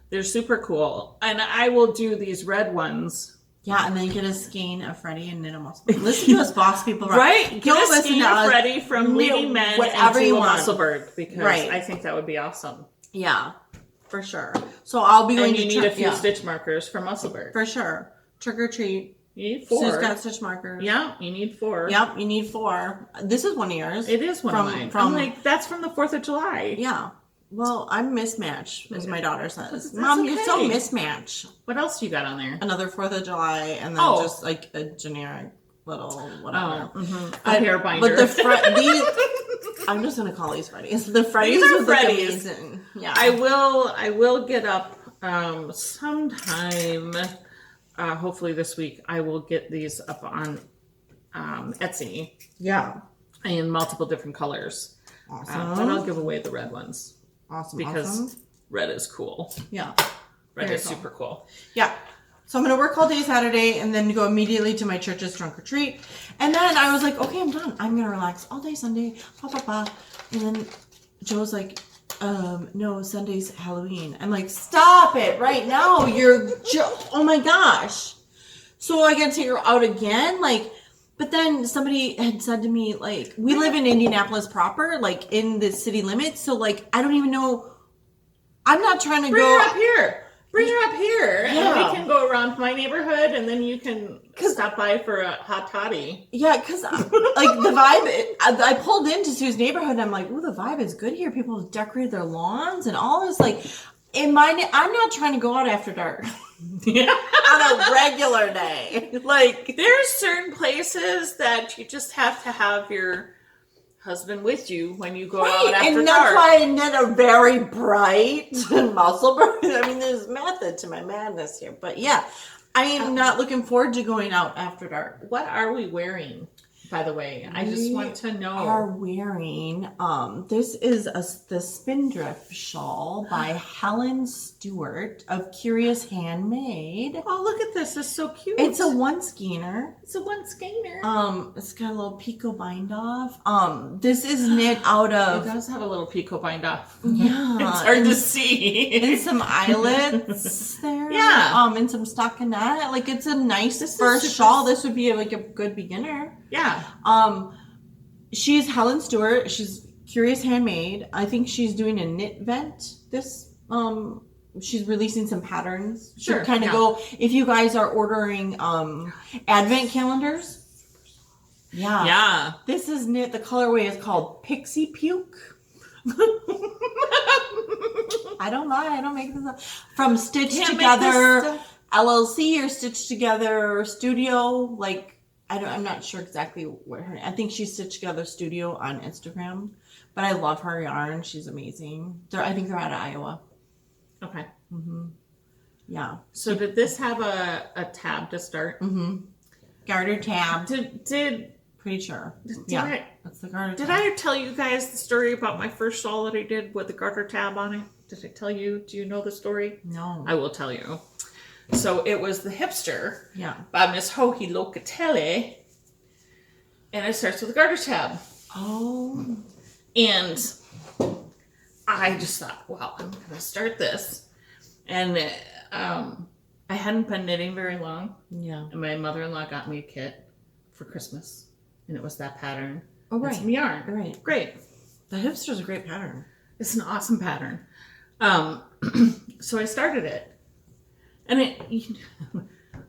Speaker 1: they're super cool, and I will do these red ones.
Speaker 2: Yeah, and then get a skein of Freddie and knit a muscle. Listen to us, boss people.
Speaker 1: Right? Get
Speaker 2: Don't
Speaker 1: a
Speaker 2: listen
Speaker 1: skein
Speaker 2: to
Speaker 1: of
Speaker 2: us.
Speaker 1: Freddie from Leading Men
Speaker 2: Whatever
Speaker 1: and
Speaker 2: you
Speaker 1: do a
Speaker 2: want.
Speaker 1: Musselberg, because
Speaker 2: Right.
Speaker 1: I think that would be awesome.
Speaker 2: Yeah, for sure. So I'll be going
Speaker 1: And
Speaker 2: to
Speaker 1: you need a few stitch markers for Musselberg.
Speaker 2: for sure. Trick or treat.
Speaker 1: You need 4.
Speaker 2: Sue's got stitch markers.
Speaker 1: Yeah, you need 4.
Speaker 2: Yep, you need 4. This is one of yours.
Speaker 1: It is one of mine. I'm like, that's from the 4th of July.
Speaker 2: Yeah. Well, I'm mismatched, as my daughter says.
Speaker 1: That's
Speaker 2: Mom, you're so
Speaker 1: okay.
Speaker 2: mismatched.
Speaker 1: What else you got on there?
Speaker 2: Another 4th of July, and then
Speaker 1: Oh.
Speaker 2: just like a generic little whatever.
Speaker 1: A hair binder.
Speaker 2: But these, I'm just gonna call these Freddies. The Freddies
Speaker 1: These are
Speaker 2: would look
Speaker 1: Freddies.
Speaker 2: amazing. Yeah.
Speaker 1: I will get up sometime. Hopefully this week. I will get these up on Etsy
Speaker 2: Yeah.
Speaker 1: in multiple different colors.
Speaker 2: Awesome.
Speaker 1: But I'll give away the red ones
Speaker 2: Awesome.
Speaker 1: because
Speaker 2: awesome.
Speaker 1: red is cool.
Speaker 2: Yeah.
Speaker 1: Red
Speaker 2: Very
Speaker 1: is
Speaker 2: cool.
Speaker 1: super cool.
Speaker 2: Yeah. So I'm going to work all day Saturday and then go immediately to my church's trunk or treat. And then I was like, okay, I'm done. I'm going to relax all day Sunday. And then Joe's like, no, Sunday's Halloween. I'm like, stop it right now. Oh my gosh. So I got to take her out again. Like, but then somebody had said to me, like, we live in Indianapolis proper, like in the city limits. So like, I don't even know. I'm not trying to
Speaker 1: Bring
Speaker 2: go
Speaker 1: her up here. Bring her up here, and
Speaker 2: Yeah.
Speaker 1: we can go around my neighborhood, and then you can stop by for a hot toddy.
Speaker 2: Yeah, because like the vibe, I pulled into Sue's neighborhood and I'm like, ooh, the vibe is good here. People have decorated their lawns and all this. Like, I'm not trying to go out after dark
Speaker 1: Yeah.
Speaker 2: on a regular day. Like,
Speaker 1: There's certain places that you just have to have your husband with you when you go out after
Speaker 2: and
Speaker 1: dark.
Speaker 2: that's why I knit a very bright Musselberg. I mean, there's method to my madness here, but yeah, I am not looking forward to going out after dark.
Speaker 1: What are we wearing, by the way? I just want to know.
Speaker 2: Are wearing this is the Spindrift Shawl by Helen Stewart of Curious Handmade.
Speaker 1: Oh, look at this. It's so cute.
Speaker 2: It's a one skeiner.
Speaker 1: It's a one skeiner.
Speaker 2: It's got a little picot bind off. This is knit out
Speaker 1: It
Speaker 2: of
Speaker 1: does have a little picot bind off.
Speaker 2: yeah,
Speaker 1: It's hard
Speaker 2: and,
Speaker 1: to see.
Speaker 2: and some eyelets there.
Speaker 1: Yeah.
Speaker 2: and some stockinette. Like it's a nice
Speaker 1: This is
Speaker 2: first
Speaker 1: super-
Speaker 2: shawl. This would be like a good beginner.
Speaker 1: Yeah.
Speaker 2: She's Helen Stewart. She's Curious Handmade. I think she's doing a knit vent. She's releasing some patterns.
Speaker 1: Sure,
Speaker 2: To kind of
Speaker 1: yeah.
Speaker 2: go, if you guys are ordering advent calendars. Yeah.
Speaker 1: Yeah.
Speaker 2: This is knit. The colorway is called Pixie Puke. I don't lie. I don't make this up. From Stitch
Speaker 1: Can't make
Speaker 2: Together
Speaker 1: this stuff.
Speaker 2: LLC or Stitch Together Studio. Like, I'm not sure exactly what her. I think she's Stitch Together Studio on Instagram. But I love her yarn. She's amazing. I think they're out of Iowa.
Speaker 1: Okay.
Speaker 2: Yeah.
Speaker 1: So did this have a tab to start?
Speaker 2: Garter tab.
Speaker 1: Did
Speaker 2: Pretty sure.
Speaker 1: I-
Speaker 2: That's the garter
Speaker 1: Did
Speaker 2: tab.
Speaker 1: I tell you guys the story about my first shawl that I did with the garter tab on it? Did I tell you? Do you know the story?
Speaker 2: No.
Speaker 1: I will tell you. So it was The Hipster
Speaker 2: Yeah.
Speaker 1: by Miss Hohi Locatelli. And it starts with a garter tab.
Speaker 2: Oh.
Speaker 1: And I just thought, well, I'm going to start this. And I hadn't been knitting very long.
Speaker 2: Yeah.
Speaker 1: And my mother-in-law got me a kit for Christmas. And it was that pattern. and some yarn.
Speaker 2: Right.
Speaker 1: Great.
Speaker 2: The hipster's a great pattern.
Speaker 1: It's an awesome pattern. So I started it. And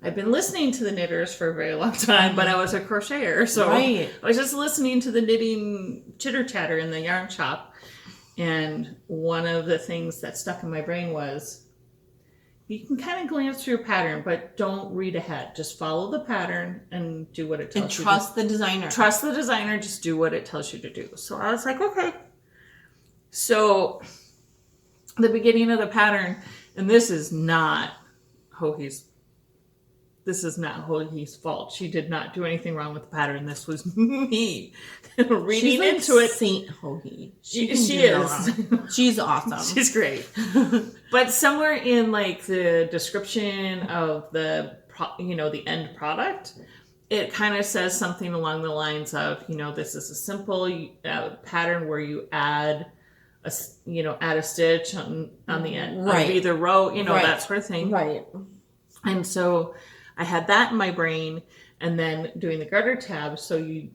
Speaker 1: I've been listening to the knitters for a very long time, but I was a crocheter. So I was just listening to the knitting chitter chatter in the yarn shop. And one of the things that stuck in my brain was, you can kind of glance through a pattern, but don't read ahead. Just follow the pattern and do what it tells you.
Speaker 2: And trust the designer.
Speaker 1: Trust the designer. Just do what it tells you to do. So I was like, okay. So the beginning of the pattern, and this is not Hohi's fault. She did not do anything wrong with the pattern. This was me reading
Speaker 2: She's
Speaker 1: into it.
Speaker 2: Saint Hohi. She
Speaker 1: is.
Speaker 2: She's awesome.
Speaker 1: She's great. But somewhere in like the description of the the end product, it kind of says something along the lines of, this is a simple pattern where you add a stitch on the end of either row, that sort of thing.
Speaker 2: Right.
Speaker 1: And so I had that in my brain, and then doing the garter tab. So you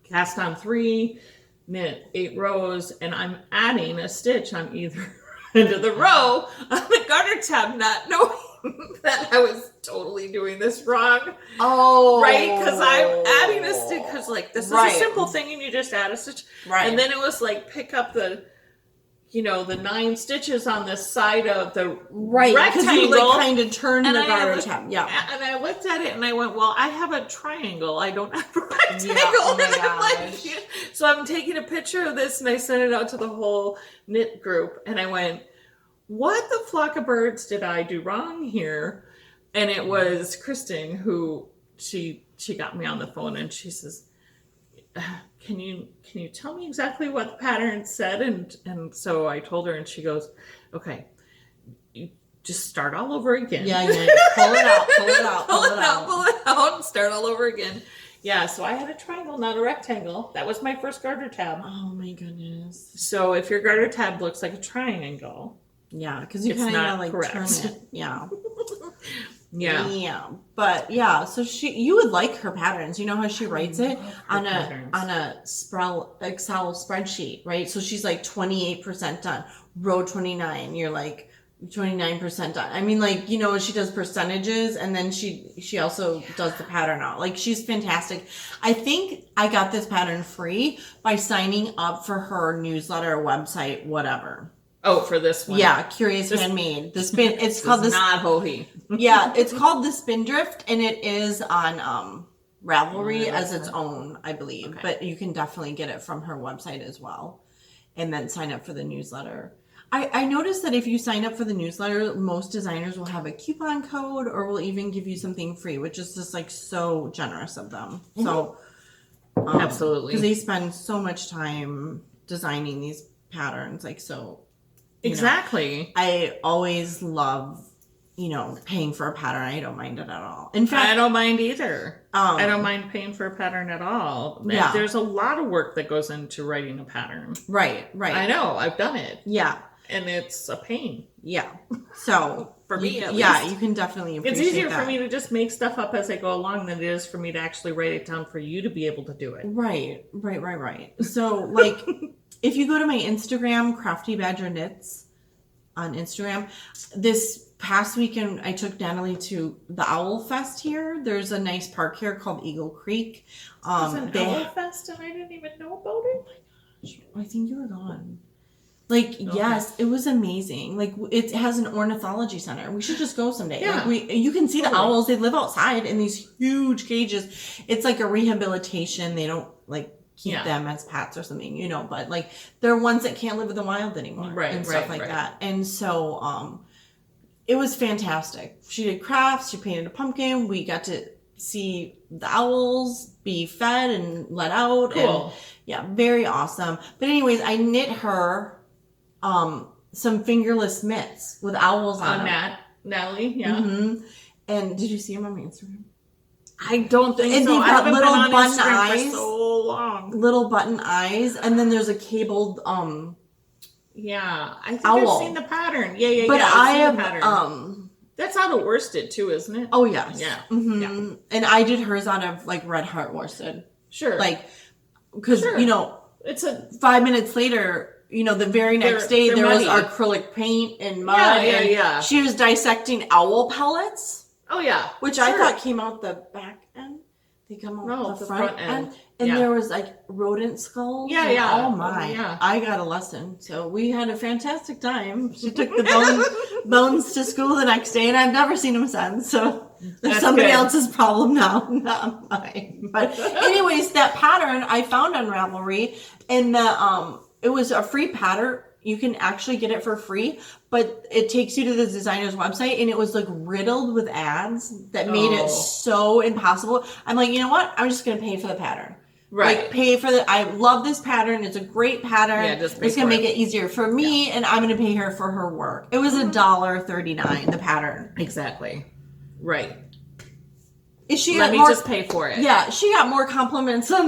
Speaker 1: cast on 3, knit 8 rows, and I'm adding a stitch on either end of the row on the garter tab, not knowing that I was totally doing this wrong.
Speaker 2: Oh,
Speaker 1: right, because I'm adding a stitch. Because this is a simple thing, and you just add a stitch.
Speaker 2: Right,
Speaker 1: and then it was like pick up the 9 stitches on the side of the rectangle.
Speaker 2: You kind of turn the garter tab. Yeah.
Speaker 1: And I looked at it and I went, well, I have a triangle. I don't have a rectangle.
Speaker 2: Yeah, oh my
Speaker 1: and I'm
Speaker 2: gosh.
Speaker 1: so I'm taking a picture of this and I sent it out to the whole knit group. And I went, what the flock of birds did I do wrong here? And it was Kristen who she got me on the phone and she says, can you tell me exactly what the pattern said? And so I told her and she goes, okay, you just start all over again.
Speaker 2: Yeah. Pull it out.
Speaker 1: Pull it out and start all over again. Yeah, so I had a triangle, not a rectangle. That was my first garter tab.
Speaker 2: Oh my goodness.
Speaker 1: So if your garter tab looks like a triangle.
Speaker 2: Yeah, because you kind of turn it. Yeah. Yeah. But yeah, so you would like her patterns. You know how she writes it on a Excel spreadsheet, right? So she's like 28% done. Row 29, you're like 29% done. I mean, she does percentages and then she also does the pattern out. She's fantastic. I think I got this pattern free by signing up for her newsletter, website, whatever.
Speaker 1: Oh, for this one.
Speaker 2: Yeah, Curious Handmade. It's called this.
Speaker 1: Not Hohi.
Speaker 2: Yeah, it's called the Spindrift, and it is on Ravelry as its own, I believe. Okay. But you can definitely get it from her website as well, and then sign up for the newsletter. I noticed that if you sign up for the newsletter, most designers will have a coupon code, or will even give you something free, which is just so generous of them. Mm-hmm. So
Speaker 1: absolutely,
Speaker 2: because they spend so much time designing these patterns,
Speaker 1: Exactly.
Speaker 2: I always love, paying for a pattern. I don't mind it at all. In fact,
Speaker 1: I don't mind either. I don't mind paying for a pattern at all. Yeah. There's a lot of work that goes into writing a pattern.
Speaker 2: Right.
Speaker 1: I know. I've done it.
Speaker 2: Yeah.
Speaker 1: And it's a pain.
Speaker 2: Yeah. So
Speaker 1: for me, at least.
Speaker 2: Yeah, you can definitely appreciate
Speaker 1: It's easier
Speaker 2: that.
Speaker 1: for me to just make stuff up as I go along than it is for me to actually write it down for you to be able to do it.
Speaker 2: Right. So if you go to my Instagram, Crafty Badger Knits on Instagram, this past weekend I took Natalie to the Owl Fest here. There's a nice park here called Eagle Creek.
Speaker 1: There's an Owl Fest and I didn't even know about it?
Speaker 2: Oh my gosh. I think you were gone. Yes, it was amazing. It has an ornithology center. We should just go someday.
Speaker 1: Yeah.
Speaker 2: You can see the owls. They live outside in these huge cages. It's like a rehabilitation. They don't keep them as pets or something, but they're ones that can't live in the wild anymore.
Speaker 1: Right.
Speaker 2: And stuff like that. And so, it was fantastic. She did crafts. She painted a pumpkin. We got to see the owls be fed and let out.
Speaker 1: Cool.
Speaker 2: And yeah, very awesome. But anyways, I knit her some fingerless mitts with owls on them.
Speaker 1: Natalie, yeah.
Speaker 2: Mm-hmm. And did you see them on my Instagram?
Speaker 1: I don't think
Speaker 2: and
Speaker 1: so.
Speaker 2: They've
Speaker 1: I
Speaker 2: got
Speaker 1: haven't
Speaker 2: little
Speaker 1: been on
Speaker 2: button
Speaker 1: Instagram
Speaker 2: eyes,
Speaker 1: for so long.
Speaker 2: Little button eyes, and then there's a cabled
Speaker 1: Yeah, I think
Speaker 2: owl.
Speaker 1: I've seen the pattern. Yeah.
Speaker 2: But
Speaker 1: I've
Speaker 2: I
Speaker 1: seen
Speaker 2: have
Speaker 1: the pattern. That's out of worsted too, isn't it?
Speaker 2: Oh yes.
Speaker 1: Yeah.
Speaker 2: Mm-hmm.
Speaker 1: Yeah.
Speaker 2: And I did hers out of red heart worsted.
Speaker 1: Sure.
Speaker 2: because,
Speaker 1: Sure.
Speaker 2: you know,
Speaker 1: It's a
Speaker 2: 5 minutes later, you know, the very next day
Speaker 1: they're
Speaker 2: there was
Speaker 1: muddy.
Speaker 2: acrylic paint and mud.
Speaker 1: Yeah.
Speaker 2: and she was dissecting owl pellets,
Speaker 1: Oh yeah,
Speaker 2: which
Speaker 1: sure.
Speaker 2: I thought came out the back end. They come out the front end. And
Speaker 1: Yeah.
Speaker 2: there was like rodent skulls.
Speaker 1: Yeah,
Speaker 2: and,
Speaker 1: yeah.
Speaker 2: Oh my.
Speaker 1: Yeah.
Speaker 2: I got a lesson. So we had a fantastic time. She took the bones to school the next day, and I've never seen them since. So
Speaker 1: That's
Speaker 2: somebody
Speaker 1: good.
Speaker 2: else's problem now, not mine. But anyways, that pattern I found on Ravelry, and it was a free pattern. You can actually get it for free, but it takes you to the designer's website, and it was like riddled with ads that made it so impossible. I'm like, you know what? I'm just going to pay for the pattern.
Speaker 1: Right.
Speaker 2: Like, pay for the, I love this pattern. It's a great pattern.
Speaker 1: Yeah, just pay
Speaker 2: it's going to
Speaker 1: for
Speaker 2: make it easier for me, and I'm going to pay her for her work. It was $1.39, the pattern.
Speaker 1: Exactly. Right.
Speaker 2: She
Speaker 1: Let
Speaker 2: got
Speaker 1: me
Speaker 2: more,
Speaker 1: just pay for it.
Speaker 2: Yeah, she got more compliments on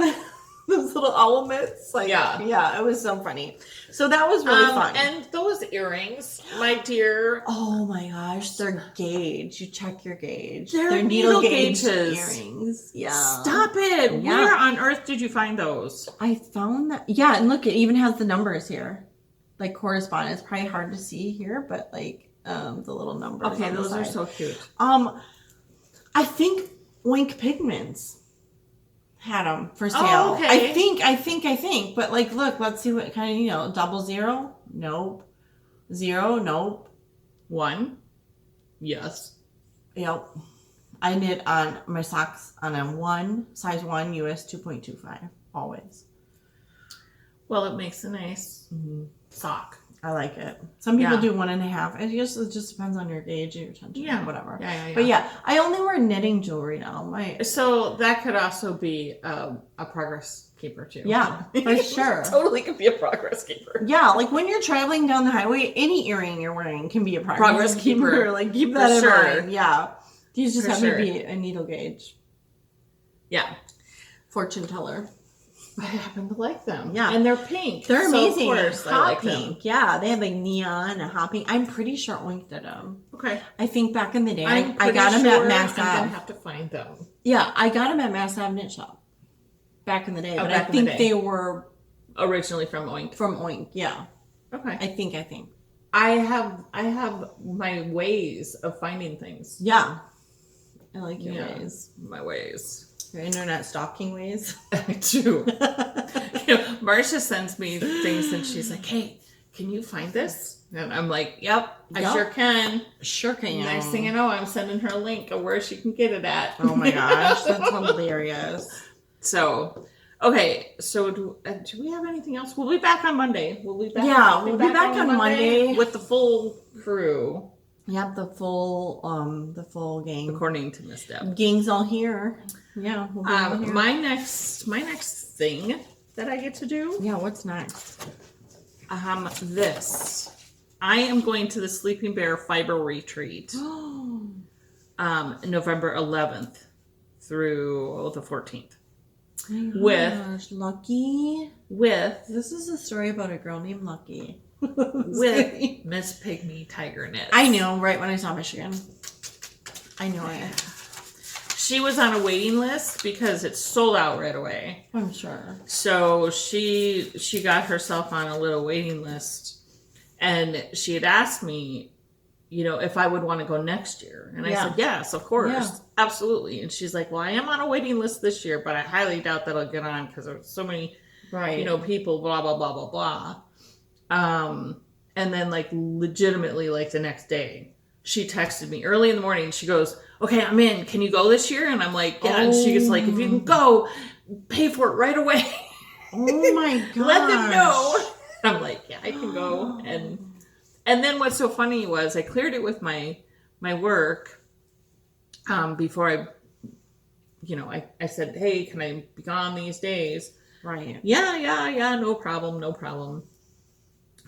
Speaker 2: those little owl mitts. Like,
Speaker 1: Yeah.
Speaker 2: it was so funny. So that was really fun.
Speaker 1: And those earrings, my dear.
Speaker 2: Oh my gosh, they're gauge. You check your gauge.
Speaker 1: They're
Speaker 2: needle
Speaker 1: needle
Speaker 2: gauge
Speaker 1: gauges.
Speaker 2: earrings. Yeah.
Speaker 1: Stop it.
Speaker 2: Yeah.
Speaker 1: Where on earth did you find those?
Speaker 2: I found that. Yeah, and look, it even has the numbers here. Like correspond. It's probably hard to see here, but like the little numbers.
Speaker 1: Okay,
Speaker 2: on the
Speaker 1: those are
Speaker 2: side.
Speaker 1: so cute.
Speaker 2: I think Wink Pigments had them for sale.
Speaker 1: Oh, okay.
Speaker 2: I think. But like, look, let's see what kind of, 00. Nope. 0. Nope.
Speaker 1: 1. Yes.
Speaker 2: Yep. I knit on my socks on a size 1 US 2.25 always.
Speaker 1: Well, it makes a nice sock.
Speaker 2: I like it. Some people
Speaker 1: Yeah.
Speaker 2: do 1.5. It just depends on your gauge and your tension.
Speaker 1: Yeah.
Speaker 2: Whatever.
Speaker 1: Yeah.
Speaker 2: But yeah, I only wear knitting jewelry now.
Speaker 1: So that could also be a progress keeper too.
Speaker 2: Yeah, for sure.
Speaker 1: Totally could be a progress keeper.
Speaker 2: Yeah, like when you're traveling down the highway, any earring you're wearing can be a progress
Speaker 1: keeper.
Speaker 2: Like keep that
Speaker 1: For
Speaker 2: in
Speaker 1: sure.
Speaker 2: mind. Yeah. These just
Speaker 1: For
Speaker 2: have
Speaker 1: sure.
Speaker 2: to be a needle gauge.
Speaker 1: Yeah.
Speaker 2: Fortune teller.
Speaker 1: I happen to like them.
Speaker 2: Yeah.
Speaker 1: And they're pink.
Speaker 2: They're
Speaker 1: so
Speaker 2: amazing.
Speaker 1: Of course I
Speaker 2: Hot
Speaker 1: like
Speaker 2: pink.
Speaker 1: them.
Speaker 2: Yeah, they have like neon and hot pink. I'm pretty sure Oink did them.
Speaker 1: Okay.
Speaker 2: I think back in the day,
Speaker 1: I'm
Speaker 2: I got them
Speaker 1: pretty
Speaker 2: at
Speaker 1: sure
Speaker 2: Mass
Speaker 1: I'm gonna
Speaker 2: Ave.
Speaker 1: have to find them.
Speaker 2: Yeah, I got them at Mass Ave Knit Shop back in the day. But I
Speaker 1: back in the
Speaker 2: think
Speaker 1: day.
Speaker 2: they were
Speaker 1: Originally from Oink.
Speaker 2: from Oink. Yeah,
Speaker 1: Okay.
Speaker 2: I think.
Speaker 1: I have my ways of finding things.
Speaker 2: Yeah, I like your
Speaker 1: Yeah.
Speaker 2: ways.
Speaker 1: My ways.
Speaker 2: Your internet stalking ways.
Speaker 1: I do. Marcia sends me things and she's like, "Hey, can you find this?" And I'm like, "Yep, I
Speaker 2: Yep.
Speaker 1: sure can."
Speaker 2: Sure can.
Speaker 1: Next thing you know, I'm sending her a link of where she can get it at.
Speaker 2: Oh my gosh, that's hilarious.
Speaker 1: So, okay, so do we have anything else? We'll be back on Monday. We'll be back.
Speaker 2: Yeah, we'll be back on Monday.
Speaker 1: with the full crew,
Speaker 2: Yep, the full gang.
Speaker 1: according to Miss Deb.
Speaker 2: Gang's all here. Yeah, we'll be all here.
Speaker 1: My next thing that I get to do,
Speaker 2: Yeah, what's next?
Speaker 1: this. I am going to the Sleeping Bear Fiber Retreat, November 11th through the 14th. With-
Speaker 2: Lucky.
Speaker 1: With
Speaker 2: This is a story about a girl named Lucky.
Speaker 1: with Miss Pygmy Tiger Knits.
Speaker 2: I know, right when I saw Michigan. I know it.
Speaker 1: She was on a waiting list because it sold out right away.
Speaker 2: I'm sure.
Speaker 1: So she got herself on a little waiting list, and she had asked me, if I would want to go next year. And I said, yes, of course, absolutely. And she's like, well, I am on a waiting list this year, but I highly doubt that I'll get on because there's so many,
Speaker 2: Right.
Speaker 1: people, blah, blah, blah, blah, blah. And then legitimately the next day, she texted me early in the morning. She goes, okay, I'm in. Can you go this year? And I'm like, yeah. And she gets if you can go, pay for it right away.
Speaker 2: Oh my god.
Speaker 1: Let them know. I'm like, yeah, I can go. And then what's so funny was I cleared it with my work before I said, hey, can I be gone these days?
Speaker 2: Right.
Speaker 1: Yeah, no problem.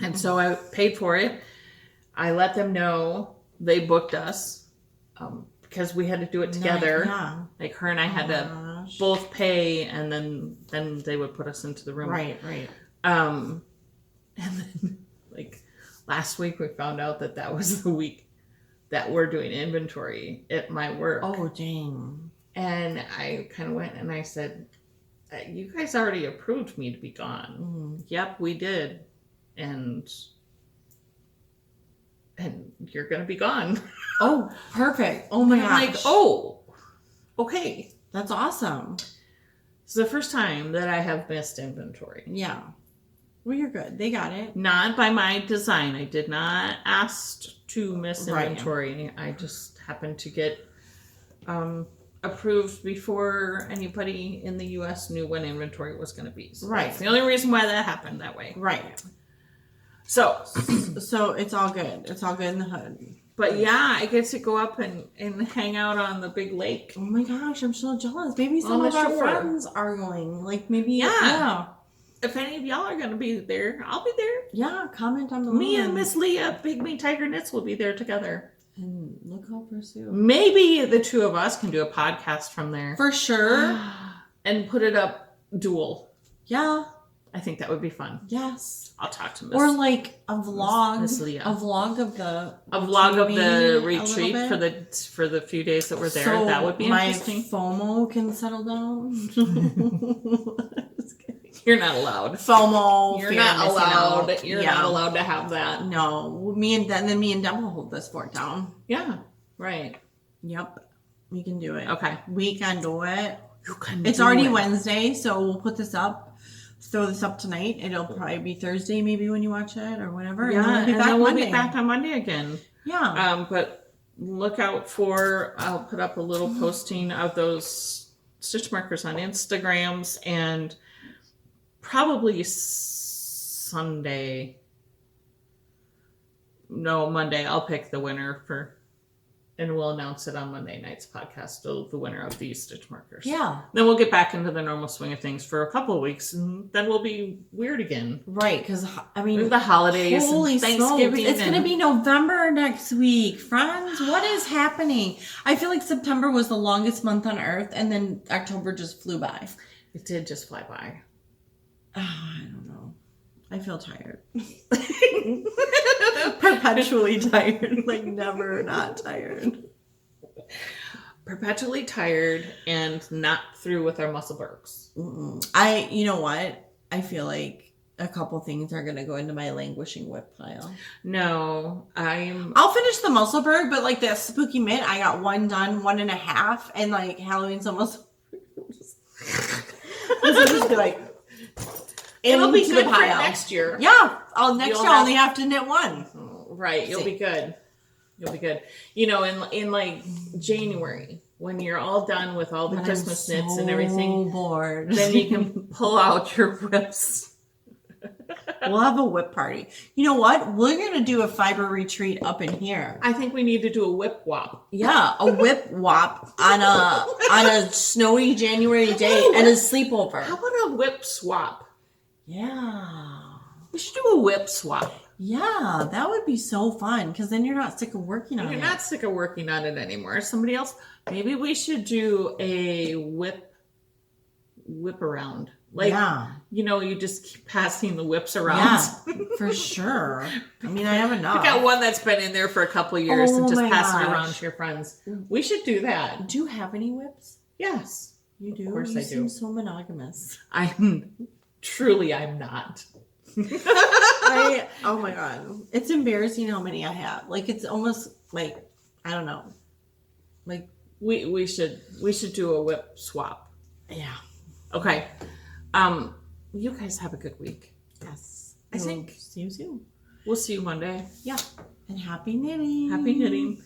Speaker 1: And so I paid for it. I let them know. They booked us because we had to do it together.
Speaker 2: Yeah.
Speaker 1: Like her and I had to both pay, and then they would put us into the room.
Speaker 2: Right.
Speaker 1: And then last week we found out that was the week that we're doing inventory at my work.
Speaker 2: Oh dang.
Speaker 1: And I kind of went and I said, You guys already approved me to be gone.
Speaker 2: Mm.
Speaker 1: Yep, we did. And you're going to be gone.
Speaker 2: Oh, perfect. Oh my
Speaker 1: And I'm
Speaker 2: gosh.
Speaker 1: like, oh, okay.
Speaker 2: That's awesome.
Speaker 1: It's the first time that I have missed inventory.
Speaker 2: Yeah. Well, you're good. They got it.
Speaker 1: Not by my design. I did not ask to miss
Speaker 2: Right.
Speaker 1: inventory. I just happened to get approved before anybody in the U.S. knew when inventory was going to be. So
Speaker 2: Right.
Speaker 1: That's the only reason why that happened that way.
Speaker 2: Right.
Speaker 1: So
Speaker 2: it's all good. It's all good in the hood.
Speaker 1: but yeah, I get to go up and hang out on the big lake.
Speaker 2: Oh my gosh, I'm so jealous. Maybe some
Speaker 1: On
Speaker 2: of
Speaker 1: the
Speaker 2: our
Speaker 1: shore.
Speaker 2: friends are going. Like maybe
Speaker 1: Yeah. If any of y'all are going to be there, I'll be there.
Speaker 2: Yeah, comment on the
Speaker 1: Me and Miss Leah, Big Me Tiger Knits, will be there together.
Speaker 2: And look how pursue.
Speaker 1: Maybe the two of us can do a podcast from there.
Speaker 2: For sure.
Speaker 1: And put it up dual.
Speaker 2: Yeah.
Speaker 1: I think that would be fun.
Speaker 2: Yes.
Speaker 1: I'll talk to Miss.
Speaker 2: Or like a vlog.
Speaker 1: Miss Leah.
Speaker 2: A vlog of the
Speaker 1: retreat
Speaker 2: a little bit.
Speaker 1: for the few days that we're there.
Speaker 2: So
Speaker 1: That would be
Speaker 2: my
Speaker 1: interesting.
Speaker 2: FOMO can settle down. Just kidding.
Speaker 1: You're not allowed.
Speaker 2: FOMO.
Speaker 1: You're
Speaker 2: fear
Speaker 1: not
Speaker 2: of missing
Speaker 1: allowed.
Speaker 2: out.
Speaker 1: You're
Speaker 2: Yeah.
Speaker 1: not allowed to have that.
Speaker 2: No, me and Deb will hold this fort down.
Speaker 1: Yeah. Right.
Speaker 2: Yep, we can do it.
Speaker 1: Okay.
Speaker 2: We can do it.
Speaker 1: You can
Speaker 2: It's
Speaker 1: do
Speaker 2: already
Speaker 1: it.
Speaker 2: Wednesday, so we'll put this up. Throw this up tonight. It'll probably be Thursday, maybe when you watch it or whatever.
Speaker 1: Yeah,
Speaker 2: and then
Speaker 1: we'll
Speaker 2: Monday.
Speaker 1: be back on Monday again.
Speaker 2: Yeah.
Speaker 1: But look out for, I'll put up a little posting of those stitch markers on Instagrams, and probably Monday, I'll pick the winner and we'll announce it on Monday night's podcast, the winner of these stitch markers.
Speaker 2: Yeah.
Speaker 1: Then we'll get back into the normal swing of things for a couple of weeks, and then we'll be weird again.
Speaker 2: Right, because I mean,
Speaker 1: There's the holidays
Speaker 2: holy
Speaker 1: and Thanksgiving.
Speaker 2: smokes, it's going to be November next week, friends. What is happening? I feel like September was the longest month on earth, and then October just flew by.
Speaker 1: It did just fly by.
Speaker 2: Oh, I don't know. I feel tired. Perpetually tired. Like never not tired.
Speaker 1: Perpetually tired and not through with our muscle burks.
Speaker 2: You know what? I feel like a couple things are going to go into my languishing whip pile.
Speaker 1: No,
Speaker 2: I'll finish the Musselburgh, but like that spooky mitt, I got one done, 1.5, and like Halloween's almost. I'll just be like,
Speaker 1: it'll be
Speaker 2: into
Speaker 1: good
Speaker 2: the
Speaker 1: for
Speaker 2: pile.
Speaker 1: next year.
Speaker 2: Yeah, next
Speaker 1: You'll
Speaker 2: year I'll only have to knit one.
Speaker 1: Right, you'll be good. You'll be good. You know, in like January, when you're all done with all the
Speaker 2: But
Speaker 1: Christmas
Speaker 2: I'm
Speaker 1: knits and everything,
Speaker 2: so bored.
Speaker 1: then you can pull out your whips.
Speaker 2: We'll have a whip party. You know what? We're gonna do a fiber retreat up in here.
Speaker 1: I think we need to do a whip wop.
Speaker 2: Yeah, a whip wop on a snowy January day and a sleepover.
Speaker 1: How about a whip swap?
Speaker 2: Yeah.
Speaker 1: We should do a whip swap.
Speaker 2: Yeah, that would be so fun because then you're not sick of working on
Speaker 1: You're
Speaker 2: it.
Speaker 1: not sick of working on it anymore. Somebody else. Maybe we should do a whip around. Like,
Speaker 2: yeah.
Speaker 1: you know, you just keep passing the whips around.
Speaker 2: Yeah, for sure. I mean, I have enough.
Speaker 1: Pick out one that's been in there for a couple of years and
Speaker 2: Oh
Speaker 1: just
Speaker 2: my
Speaker 1: pass it
Speaker 2: gosh.
Speaker 1: around to your friends. We should do that.
Speaker 2: Do you have any whips?
Speaker 1: Yes.
Speaker 2: You do?
Speaker 1: Of course
Speaker 2: you
Speaker 1: I do.
Speaker 2: seem so monogamous.
Speaker 1: I'm not.
Speaker 2: Oh my god. It's embarrassing how many I have. Like it's almost like I don't know. Like
Speaker 1: We should do a whip swap.
Speaker 2: yeah.
Speaker 1: Okay. You guys have a good week.
Speaker 2: Yes.
Speaker 1: I think
Speaker 2: See you soon.
Speaker 1: we'll see you Monday.
Speaker 2: Yeah. And happy knitting.
Speaker 1: Happy knitting.